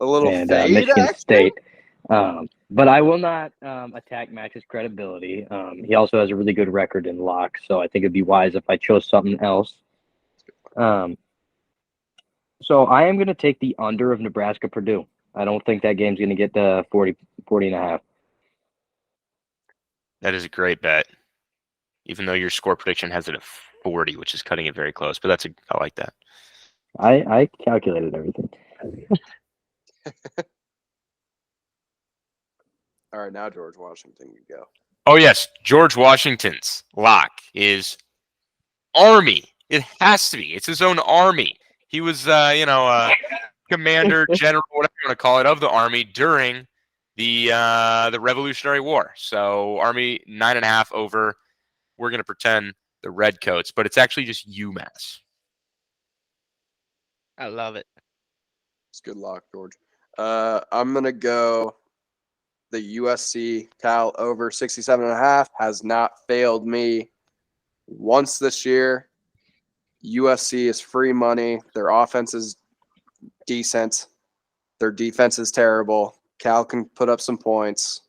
little and fade, Michigan actually? State. But I will not attack Max's credibility. He also has a really good record in locks, so I think it'd be wise if I chose something else. So I am going to take the under of Nebraska Purdue. I don't think that game's going to get to 40.5. That is a great bet. Even though your score prediction has it at 40, which is cutting it very close. But I like that. I calculated everything. All right, now George Washington, you go. Oh yes, George Washington's lock is Army. It has to be. It's his own Army. He was, commander, general, whatever you want to call it, of the Army during the Revolutionary War. So Army 9.5 over. We're gonna pretend the Redcoats, but it's actually just UMass. I love it. It's good luck, George. I'm gonna go the USC Cal over 67.5. Has not failed me once this year. USC is free money. Their offense is decent. Their defense is terrible. Cal can put up some points.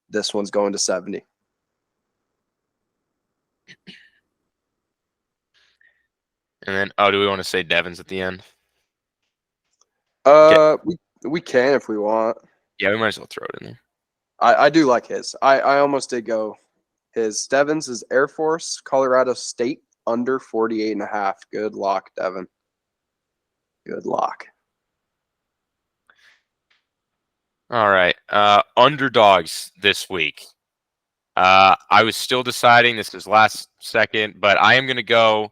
This one's going to 70. And then, do we want to say Devin's at the end? We can if we want. Yeah, we might as well throw it in there. I do like his. I almost did go his. Devin's is Air Force, Colorado State under 48.5. Good luck, Devin. Good luck. All right. Underdogs this week. I was still deciding. This is last second, but I am going to go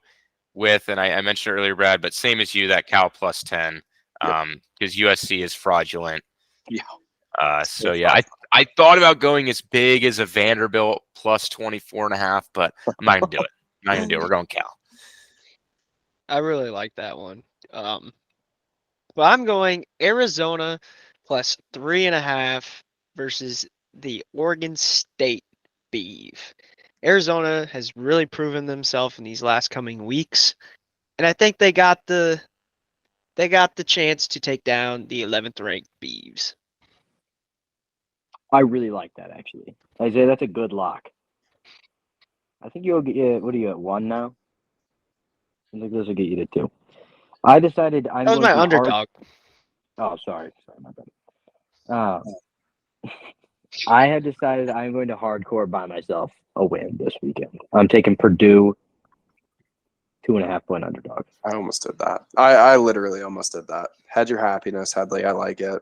with, and I mentioned earlier, Brad, but same as you, that Cal plus 10, because USC is fraudulent. Yeah. So yeah, I thought about going as big as a Vanderbilt plus 24.5, but I'm not going to do it. I'm not going to do it. We're going Cal. I really like that one. But I'm going Arizona plus 3.5 versus the Oregon State Beeve. Arizona has really proven themselves in these last coming weeks, and I think they got the chance to take down the 11th ranked Beeves. I really like that, actually. Isaiah, that's a good lock. I think you'll get, what are you at, 1 now? I think this will get you to 2. I decided I'm That was going my to underdog. Oh, sorry, my bad. I have decided I'm going to hardcore buy myself a win this weekend. I'm taking Purdue 2.5 point underdog. I almost did that. I literally almost did that. Had your happiness, Headley. I like it.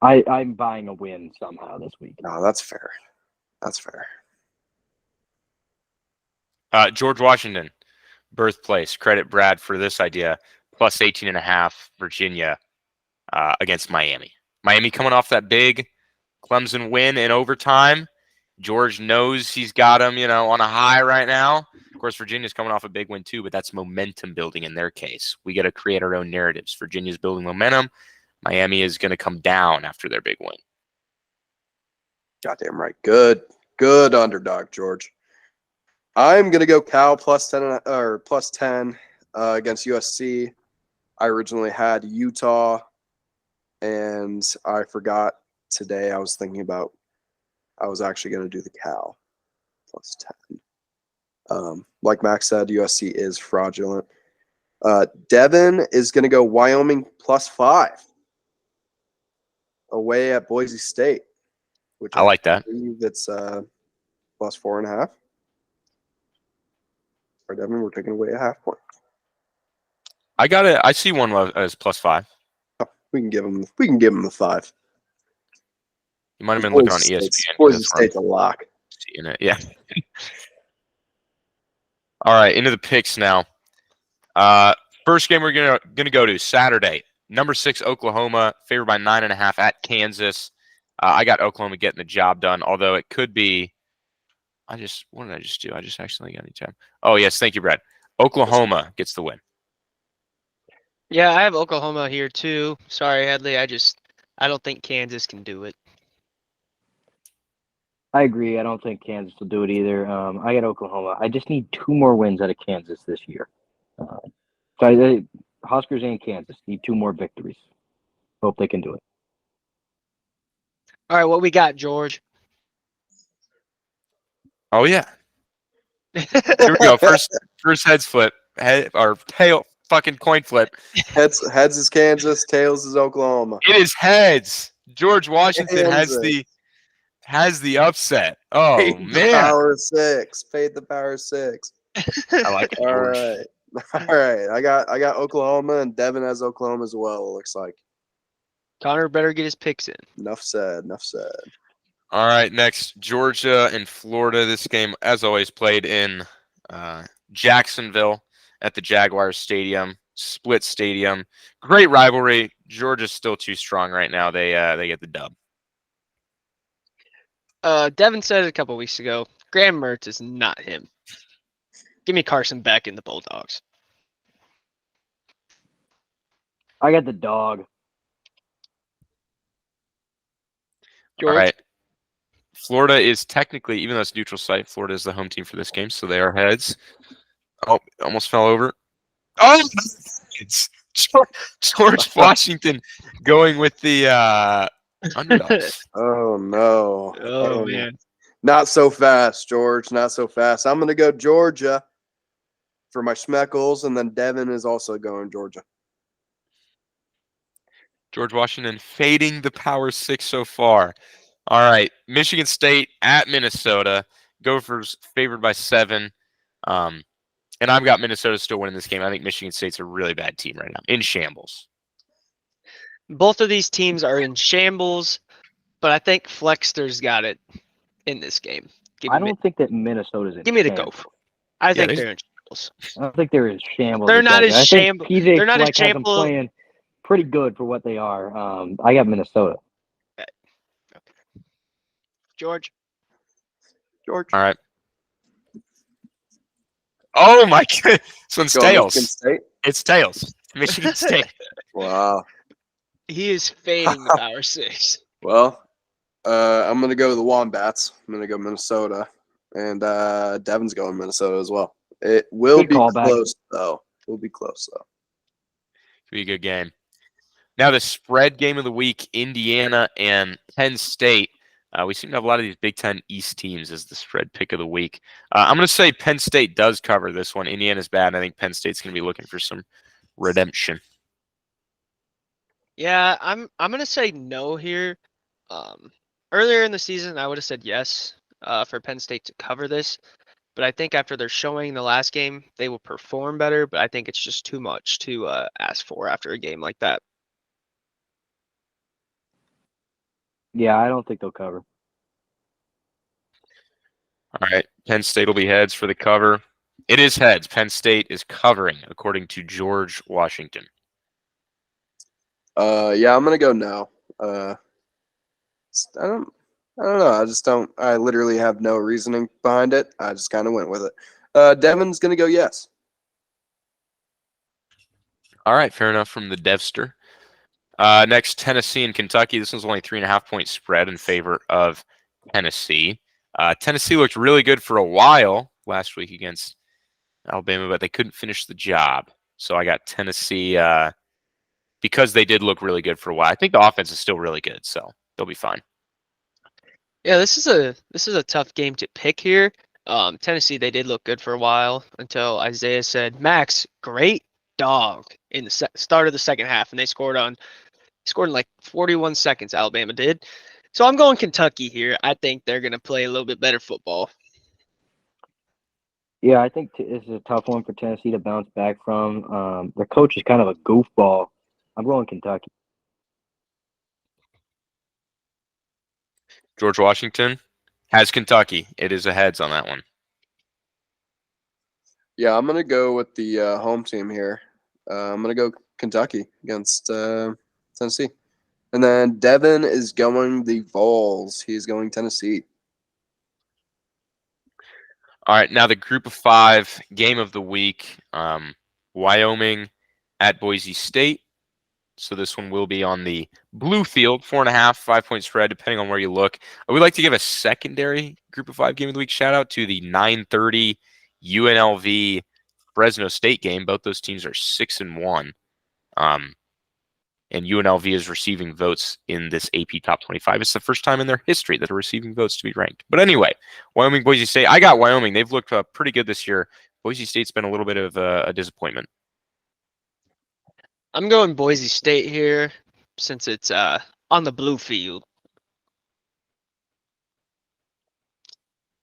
I'm buying a win somehow this week. No, that's fair. That's fair. George Washington, birthplace. Credit Brad for this idea. Plus 18.5 Virginia against Miami. Miami coming off that big Clemson win in overtime. George knows he's got him, on a high right now. Of course, Virginia's coming off a big win too, but that's momentum building in their case. We got to create our own narratives. Virginia's building momentum. Miami is going to come down after their big win. Goddamn right. Good underdog, George. I'm gonna go Cal plus 10 against USC. I originally had Utah, and I forgot today. I was thinking about. I was actually gonna do the Cal plus 10. Like Max said, USC is fraudulent. Devin is gonna go Wyoming plus 5 away at Boise State, which I like that. believe it's plus 4.5. For Devin, we're taking away a half point. I got it. I see one as plus 5. Oh, we can give him the 5. You might have been looking on ESPN. Boise State's a lock. Seeing it, yeah. All right, into the picks now. First game we're gonna go to Saturday. Number 6 Oklahoma, favored by 9.5 at Kansas. I got Oklahoma getting the job done, although it could be. What did I just do? I just accidentally got any time. Oh yes, thank you, Brad. Oklahoma gets the win. Yeah, I have Oklahoma here too. Sorry, Headley. I don't think Kansas can do it. I agree. I don't think Kansas will do it either. I got Oklahoma. I just need 2 more wins out of Kansas this year. Huskers and Kansas need 2 more victories. Hope they can do it. All right, what we got, George? Oh yeah. Here we go. First heads flip. Head or tail fucking coin flip. Heads is Kansas, tails is Oklahoma. It is heads. George Washington has the upset. Oh Paid man. the power of 6. Paid the power of 6. I like it, All George. right. All right. I got Oklahoma, and Devin has Oklahoma as well, it looks like. Connor better get his picks in. Enough said. Enough said. All right, next, Georgia and Florida. This game, as always, played in Jacksonville at the Jaguars Stadium, split stadium. Great rivalry. Georgia's still too strong right now. They get the dub. Devin said it a couple weeks ago. Graham Mertz is not him. Give me Carson Beck and the Bulldogs. I got the dog. George? All right. Florida is technically, even though it's neutral site, Florida is the home team for this game, so they are heads. Oh, almost fell over. Oh, it's George Washington going with the underdogs. Oh, no. Oh, man. Not so fast, George. Not so fast. I'm going to go Georgia for my Schmeckles, and then Devin is also going Georgia. George Washington fading the Power 6 so far. All right, Michigan State at Minnesota. Gophers favored by 7. And I've got Minnesota still winning this game. I think Michigan State's a really bad team right now, in shambles. Both of these teams are in shambles, but I think Flexter's got it in this game. I don't think that Minnesota's in Give me the shambles. Gopher. I think they- they're in shambles. I don't think they're in shambles. They're not exactly. as I think shambles. PJ They're not as Fleck has them shambles. playing pretty good for what they are. I got Minnesota. George? George. All right. Oh, my God. This one's Going Michigan tails. State. It's tails. Michigan State. Wow. He is fading the Power 6. Well, I'm going to go the Wombats. I'm going to go Minnesota. And Devin's going Minnesota as well. It will Good be callback. close, though. It will be close, though. Be a good game. Now the spread game of the week, Indiana and Penn State. We seem to have a lot of these Big Ten East teams as the spread pick of the week. I'm going to say Penn State does cover this one. Indiana's bad. I think Penn State's going to be looking for some redemption. Yeah, I'm going to say no here. Earlier in the season, I would have said yes for Penn State to cover this. But I think after they're showing the last game, they will perform better. But I think it's just too much to ask for after a game like that. Yeah, I don't think they'll cover. All right. Penn State will be heads for the cover. It is heads. Penn State is covering, according to George Washington. Yeah, I'm going to go no. I don't know. I literally have no reasoning behind it. I just kind of went with it. Devin's going to go yes. All right. Fair enough from the Devster. Next, Tennessee and Kentucky. This one's only 3.5-point spread in favor of Tennessee. Tennessee looked really good for a while last week against Alabama, but they couldn't finish the job. So I got Tennessee because they did look really good for a while. I think the offense is still really good, so they'll be fine. Yeah, this is a tough game to pick here. Tennessee, they did look good for a while until Isaiah said, "Max, great dog" in the start of the second half, and they scored in like 41 seconds. Alabama did. So I'm going Kentucky here. I think they're going to play a little bit better football. Yeah, I think this is a tough one for Tennessee to bounce back from. Their coach is kind of a goofball. I'm going Kentucky. George Washington has Kentucky. It is a heads on that one. Yeah, I'm going to go with the home team here. I'm going to go Kentucky against Tennessee. And then Devin is going the Vols. He's going Tennessee. All right, now the Group of 5 game of the week, Wyoming at Boise State. So this one will be on the blue field, 4.5, 5-point spread, depending on where you look. I would like to give a secondary Group of 5 game of the week shout out to the 9:30 UNLV Fresno State game. Both those teams are 6-1. And UNLV is receiving votes in this AP Top 25. It's the first time in their history that are receiving votes to be ranked. But anyway, Wyoming, Boise State. I got Wyoming. They've looked pretty good this year. Boise State's been a little bit of a disappointment. I'm going Boise State here since it's on the blue field.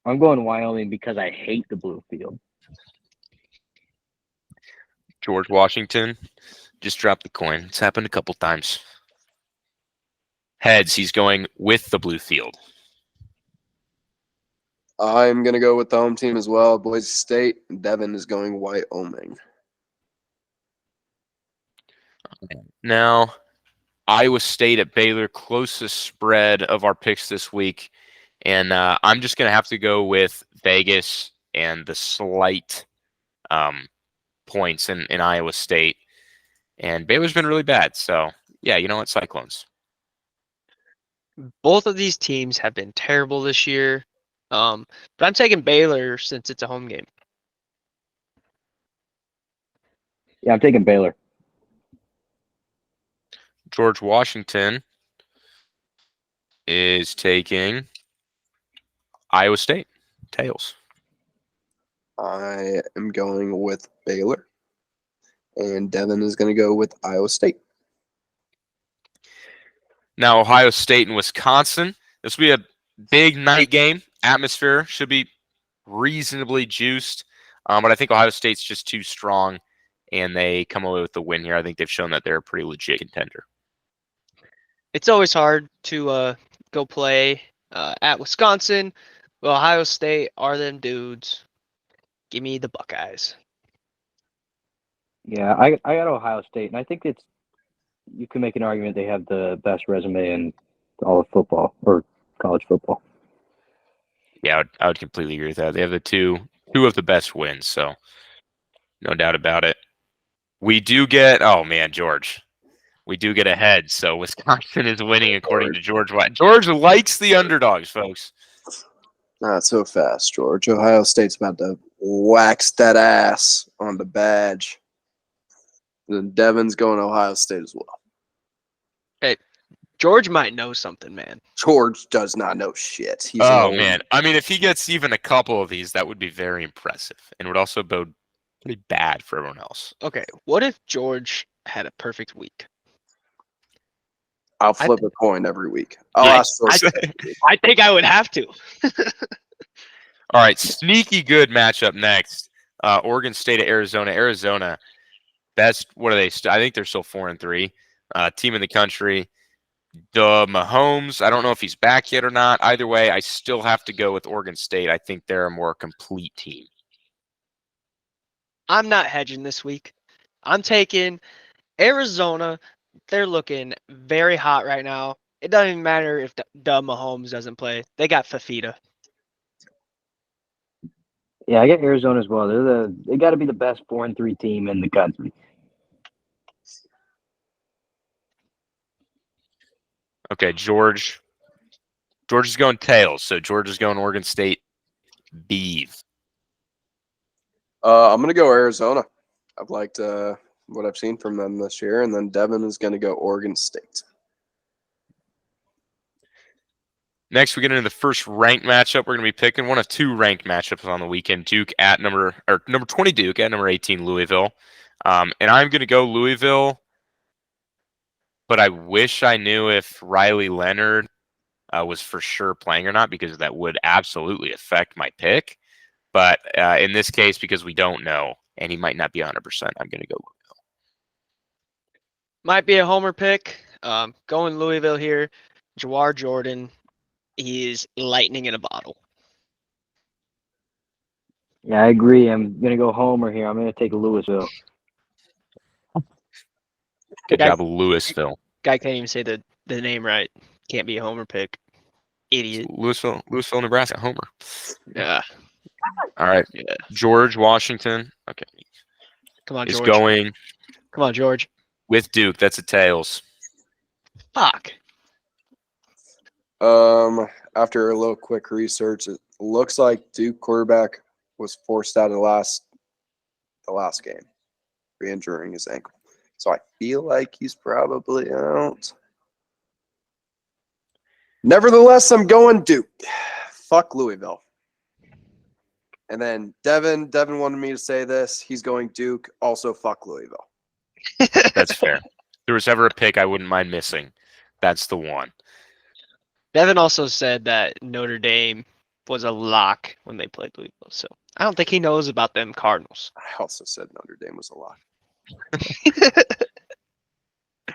I'm going Wyoming because I hate the blue field. George Washington just dropped the coin. It's happened a couple times. Heads, he's going with the blue field. I'm going to go with the home team as well, Boise State. Devin is going Wyoming. Now, Iowa State at Baylor, closest spread of our picks this week. And I'm just going to have to go with Vegas and the slight points in Iowa State. And Baylor's been really bad. So, yeah, you know what? Cyclones. Both of these teams have been terrible this year. But I'm taking Baylor since it's a home game. Yeah, I'm taking Baylor. George Washington is taking Iowa State. Tails. I am going with Baylor. And Devin is going to go with Iowa State. Now, Ohio State and Wisconsin. This will be a big night game. Atmosphere should be reasonably juiced. But I think Ohio State's just too strong, and they come away with the win here. I think they've shown that they're a pretty legit contender. It's always hard to go play at Wisconsin. Well, Ohio State are them dudes. Give me the Buckeyes. Yeah, I got Ohio State, and I think you can make an argument they have the best resume in all of football or college football. Yeah, I would completely agree with that. They have the two of the best wins, so no doubt about it. We do get, oh man, George. We do get ahead, so Wisconsin is winning according to George White. George likes the underdogs, folks. Not so fast, George. Ohio State's about to wax that ass on the badge. And then Devin's going to Ohio State as well. Hey, George might know something, man. George does not know shit. He's Oh, an man. I mean, if he gets even a couple of these, that would be very impressive and would also bode pretty bad for everyone else. Okay, what if George had a perfect week? I'll flip a coin every week. I'll Yeah, ask George. I think I would have to. All right, sneaky good matchup next. Oregon State at Arizona. Arizona, best. What are they? I think they're still 4-3. Team in the country. The Mahomes. I don't know if he's back yet or not. Either way, I still have to go with Oregon State. I think they're a more complete team. I'm not hedging this week. I'm taking Arizona. They're looking very hot right now. It doesn't even matter if Mahomes doesn't play. They got Fafita. Yeah, I get Arizona as well. They got to be the best 4-3 team in the country. Okay, George. George is going tails, so George is going Oregon State. Beeve. I'm going to go Arizona. I've liked what I've seen from them this year. And then Devin is going to go Oregon State. Next, we get into the first ranked matchup. We're going to be picking one of two ranked matchups on the weekend. Duke at number 20 Duke at number 18 Louisville. And I'm going to go Louisville, but I wish I knew if Riley Leonard was for sure playing or not, because that would absolutely affect my pick. But in this case, because we don't know, and he might not be 100%, I'm going to go Louisville. Might be a homer pick. Going Louisville here. Jawar Jordan. He is lightning in a bottle. Yeah, I agree. I'm going to go homer here. I'm going to take Louisville. Good job, Louisville. Guy can't even say the name right. Can't be a homer pick. Idiot. Louisville, Nebraska, homer. Yeah. All right. Yeah. George Washington. Okay. Come on, Is George. going Come on, George. with Duke. That's a tails. Fuck. After a little quick research, it looks like Duke quarterback was forced out of the last game, re-injuring his ankle. So I feel like he's probably out. Nevertheless, I'm going Duke. Fuck Louisville. And then Devin wanted me to say this. He's going Duke. Also, fuck Louisville. That's fair. If there was ever a pick I wouldn't mind missing, that's the one. Devin also said that Notre Dame was a lock when they played Louisville. So I don't think he knows about them Cardinals. I also said Notre Dame was a lock.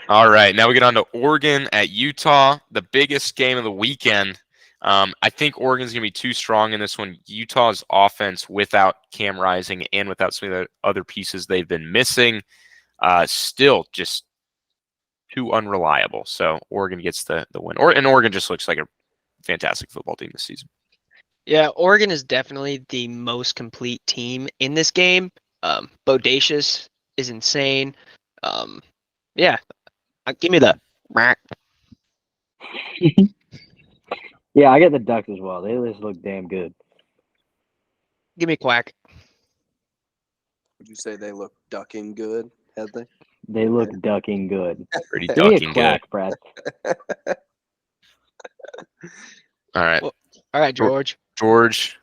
All right, now we get on to Oregon at Utah, the biggest game of the weekend. I think Oregon's going to be too strong in this one. Utah's offense without Cam Rising and without some of the other pieces they've been missing, still just too unreliable. So Oregon gets the win. And Oregon just looks like a fantastic football team this season. Yeah, Oregon is definitely the most complete team in this game. Bodacious is insane. Yeah, give me the. Yeah, I got the Ducks as well. They just look damn good. Give me Quack. Would you say they look ducking good, Headley? They look ducking good. Pretty Give me a ducking good. Quack, Brad. All right. Well, all right, George. George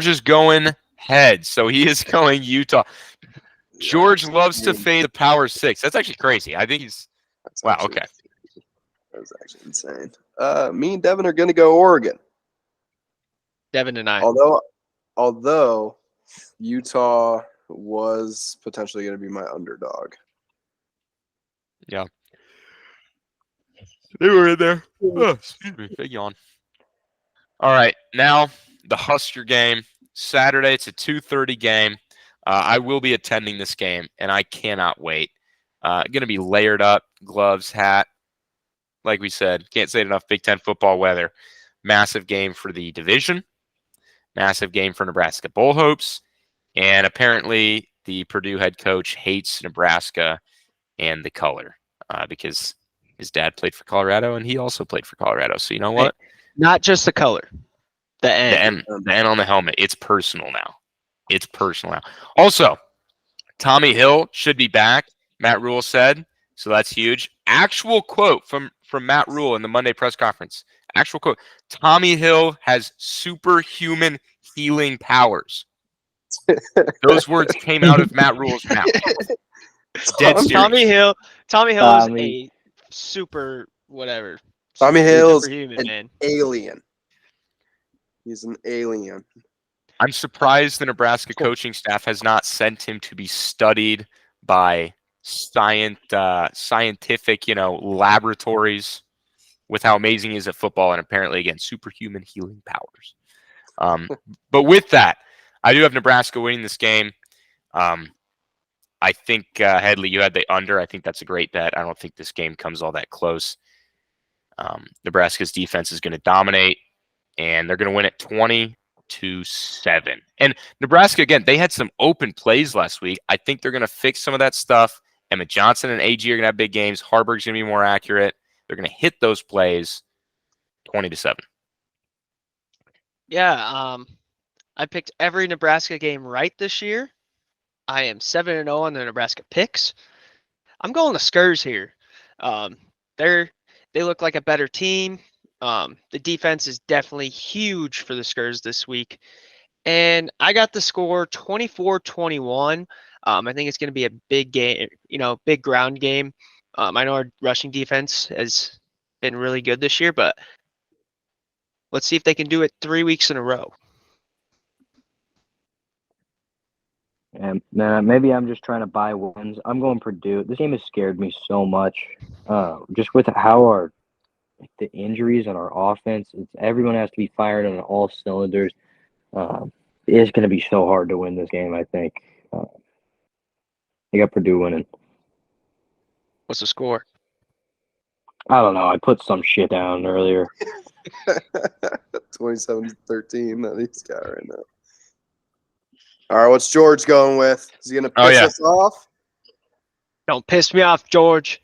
is going head, so he is going Utah. George loves to fade the power six. That's actually crazy. I think he's wow. Okay, that was actually insane. Me and Devin are going to go Oregon. Devin and I. Although Utah was potentially going to be my underdog. Yeah, they were in there. Oh, excuse me, big yawn. All right, now the Husker game. Saturday, it's a 2:30 game. I will be attending this game, and I cannot wait. Going to be layered up, gloves, hat. Like we said, can't say it enough, Big Ten football weather. Massive game for the division. Massive game for Nebraska Bull Hopes. And apparently the Purdue head coach hates Nebraska and the color because his dad played for Colorado, and he also played for Colorado. So you know what? Hey, not just the color. The N. The N on the helmet. It's personal now. It's personal now. Also, Tommy Hill should be back, Matt Rule said. So that's huge. Actual quote from Matt Rule in the Monday press conference. Actual quote. Tommy Hill has superhuman healing powers. Those words came out of Matt Rule's mouth. Dead serious. Tommy Hill is a super whatever. Tommy Hill is superhuman, an alien. He's an alien. I'm surprised the Nebraska coaching staff has not sent him to be studied by scientific, laboratories with how amazing he is at football and apparently, again, superhuman healing powers. But with that, I do have Nebraska winning this game. I think, Headley, you had the under. I think that's a great bet. I don't think this game comes all that close. Nebraska's defense is going to dominate, and they're going to win it 20-7. And Nebraska, again, they had some open plays last week. I think they're going to fix some of that stuff. Emmett Johnson and AG are going to have big games. Harburg's going to be more accurate. They're going to hit those plays 20-7. Yeah, I picked every Nebraska game right this year. I am 7-0 on the Nebraska picks. I'm going the Skurs here. They look like a better team. The defense is definitely huge for the Skurs this week. And I got the score 24-21. I think it's going to be a big game, big ground game. I know our rushing defense has been really good this year, but let's see if they can do it 3 weeks in a row. And maybe I'm just trying to buy wins. I'm going Purdue. This game has scared me so much. Just with how the injuries on our offense, everyone has to be firing on all cylinders. It's going to be so hard to win this game, I think. I got Purdue winning. What's the score? I don't know. I put some shit down earlier. 27-13 that he's got right now. All right, what's George going with? Is he going to piss us off? Don't piss me off, George.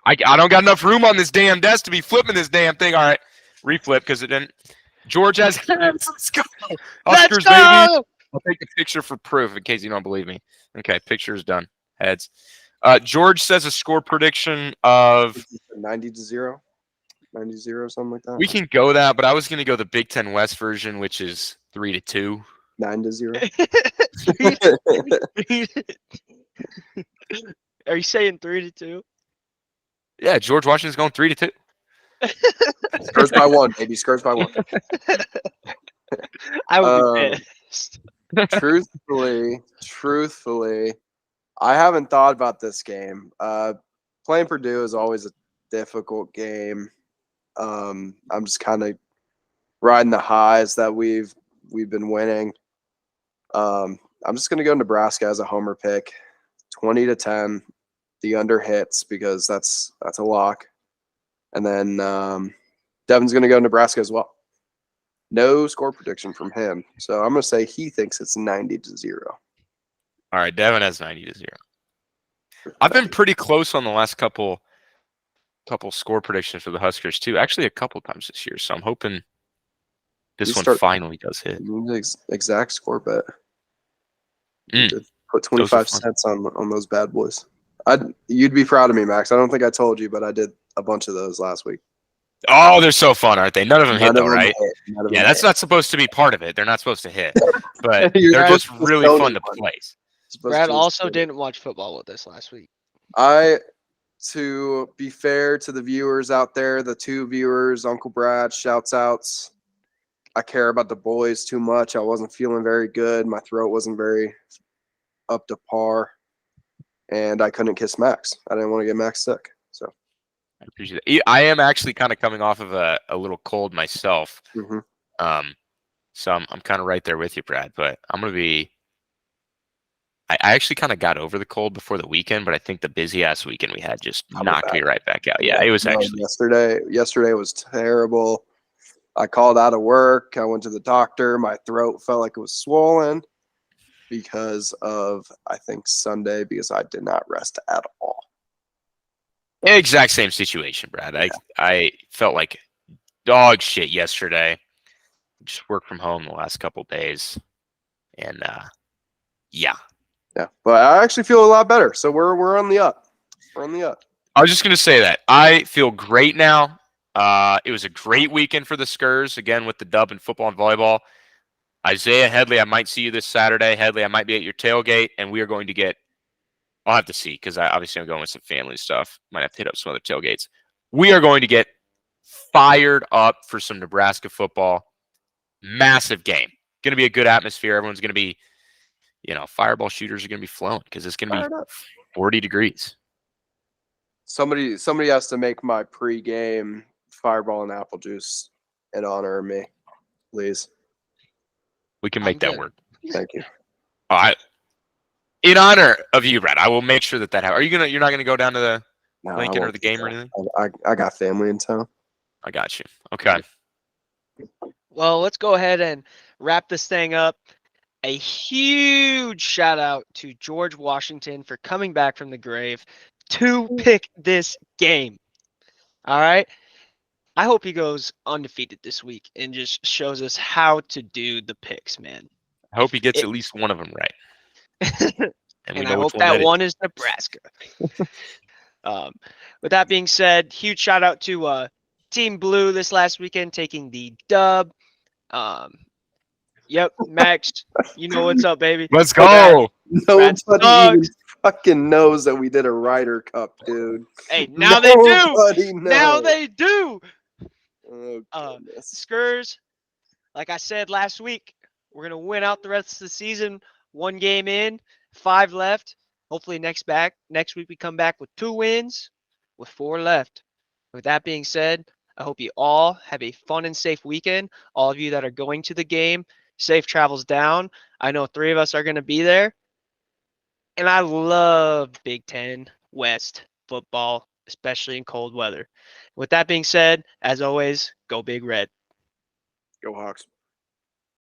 I don't got enough room on this damn desk to be flipping this damn thing. All right, reflip because it didn't. George has hands. Let's go. Huskers, baby. I'll take a picture for proof in case you don't believe me. Okay, picture's done. Heads. George says a score prediction of 90-0. 90-0, something like that. We can go that, but I was going to go the Big Ten West version, which is 3-2. 9-0. Are you saying 3-2? Yeah, George Washington's going 3-2. Skurs by 1, baby. Skurs by 1. I would be pissed. Truthfully, I haven't thought about this game. Playing Purdue is always a difficult game. I'm just kind of riding the highs that we've been winning. I'm just gonna go Nebraska as a homer pick, 20-10. The under hits because that's a lock, and then Devin's gonna go Nebraska as well. No score prediction from him, so I'm gonna say he thinks it's 90-0. All right, Devin has 90-0. I've been pretty close on the last couple score predictions for the Huskers too. Actually, a couple times this year. So I'm hoping this one finally does hit. Exact score bet. Mm. Put 25 cents on those bad boys. You'd be proud of me, Max. I don't think I told you, but I did a bunch of those last week. Oh, they're so fun, aren't they? None of them hit though, right? Yeah, that's not supposed to be part of it. They're not supposed to hit, but they're just really fun to play. Brad also didn't watch football with us last week. To be fair to the viewers out there, the 2 viewers, Uncle Brad, shouts outs. I care about the boys too much. I wasn't feeling very good. My throat wasn't very up to par, and I couldn't kiss Max. I didn't want to get Max sick. So I appreciate it. I am actually kind of coming off of a little cold myself. So I'm kind of right there with you, Brad. But I'm gonna be. I actually kind of got over the cold before the weekend, but I think the busy ass weekend we had just knocked me right back out. Yeah, it was actually yesterday was terrible. I called out of work. I went to the doctor. My throat felt like it was swollen because of, I think, Sunday, because I did not rest at all. Exact same situation, Brad. I felt like dog shit yesterday. Just worked from home the last couple days, and yeah, but I actually feel a lot better. So we're on the up. We're on the up. I was just gonna say that I feel great now. It was a great weekend for the Skurs again with the dub in football and volleyball. Isaiah Headley, I might see you this Saturday. Headley, I might be at your tailgate, and we are going to get. I'll have to see because obviously I'm going with some family stuff. Might have to hit up some other tailgates. We are going to get fired up for some Nebraska football. Massive game. Going to be a good atmosphere. Everyone's going to be, fireball shooters are going to be flowing because it's going to be 40 degrees. Somebody has to make my pregame fireball and apple juice in honor of me, please. We can make that work. Thank you. All right. In honor of you, Brad, I will make sure that happens. You're not gonna go down to the Lincoln or the game or anything? I got family in town. I got you. Okay. Well, let's go ahead and wrap this thing up. A huge shout out to George Washington for coming back from the grave to pick this game. All right. I hope he goes undefeated this week and just shows us how to do the picks, man. I hope he gets at least one of them right. And I hope that one is Nebraska. With that being said, huge shout out to Team Blue this last weekend taking the dub. Yep, Max, you know what's up, baby. Let's go. Nobody even fucking knows that we did a Ryder Cup, dude. Hey, now they do. Now they do. Oh, Skurs, like I said last week, we're gonna win out the rest of the season. 1 game in, 5 left. Hopefully next week we come back with 2 wins, with 4 left. With that being said, I hope you all have a fun and safe weekend. All of you that are going to the game, safe travels down. I know 3 of us are gonna be there, and I love Big Ten West football, especially in cold weather. With that being said, as always, go Big Red. Go Hawks.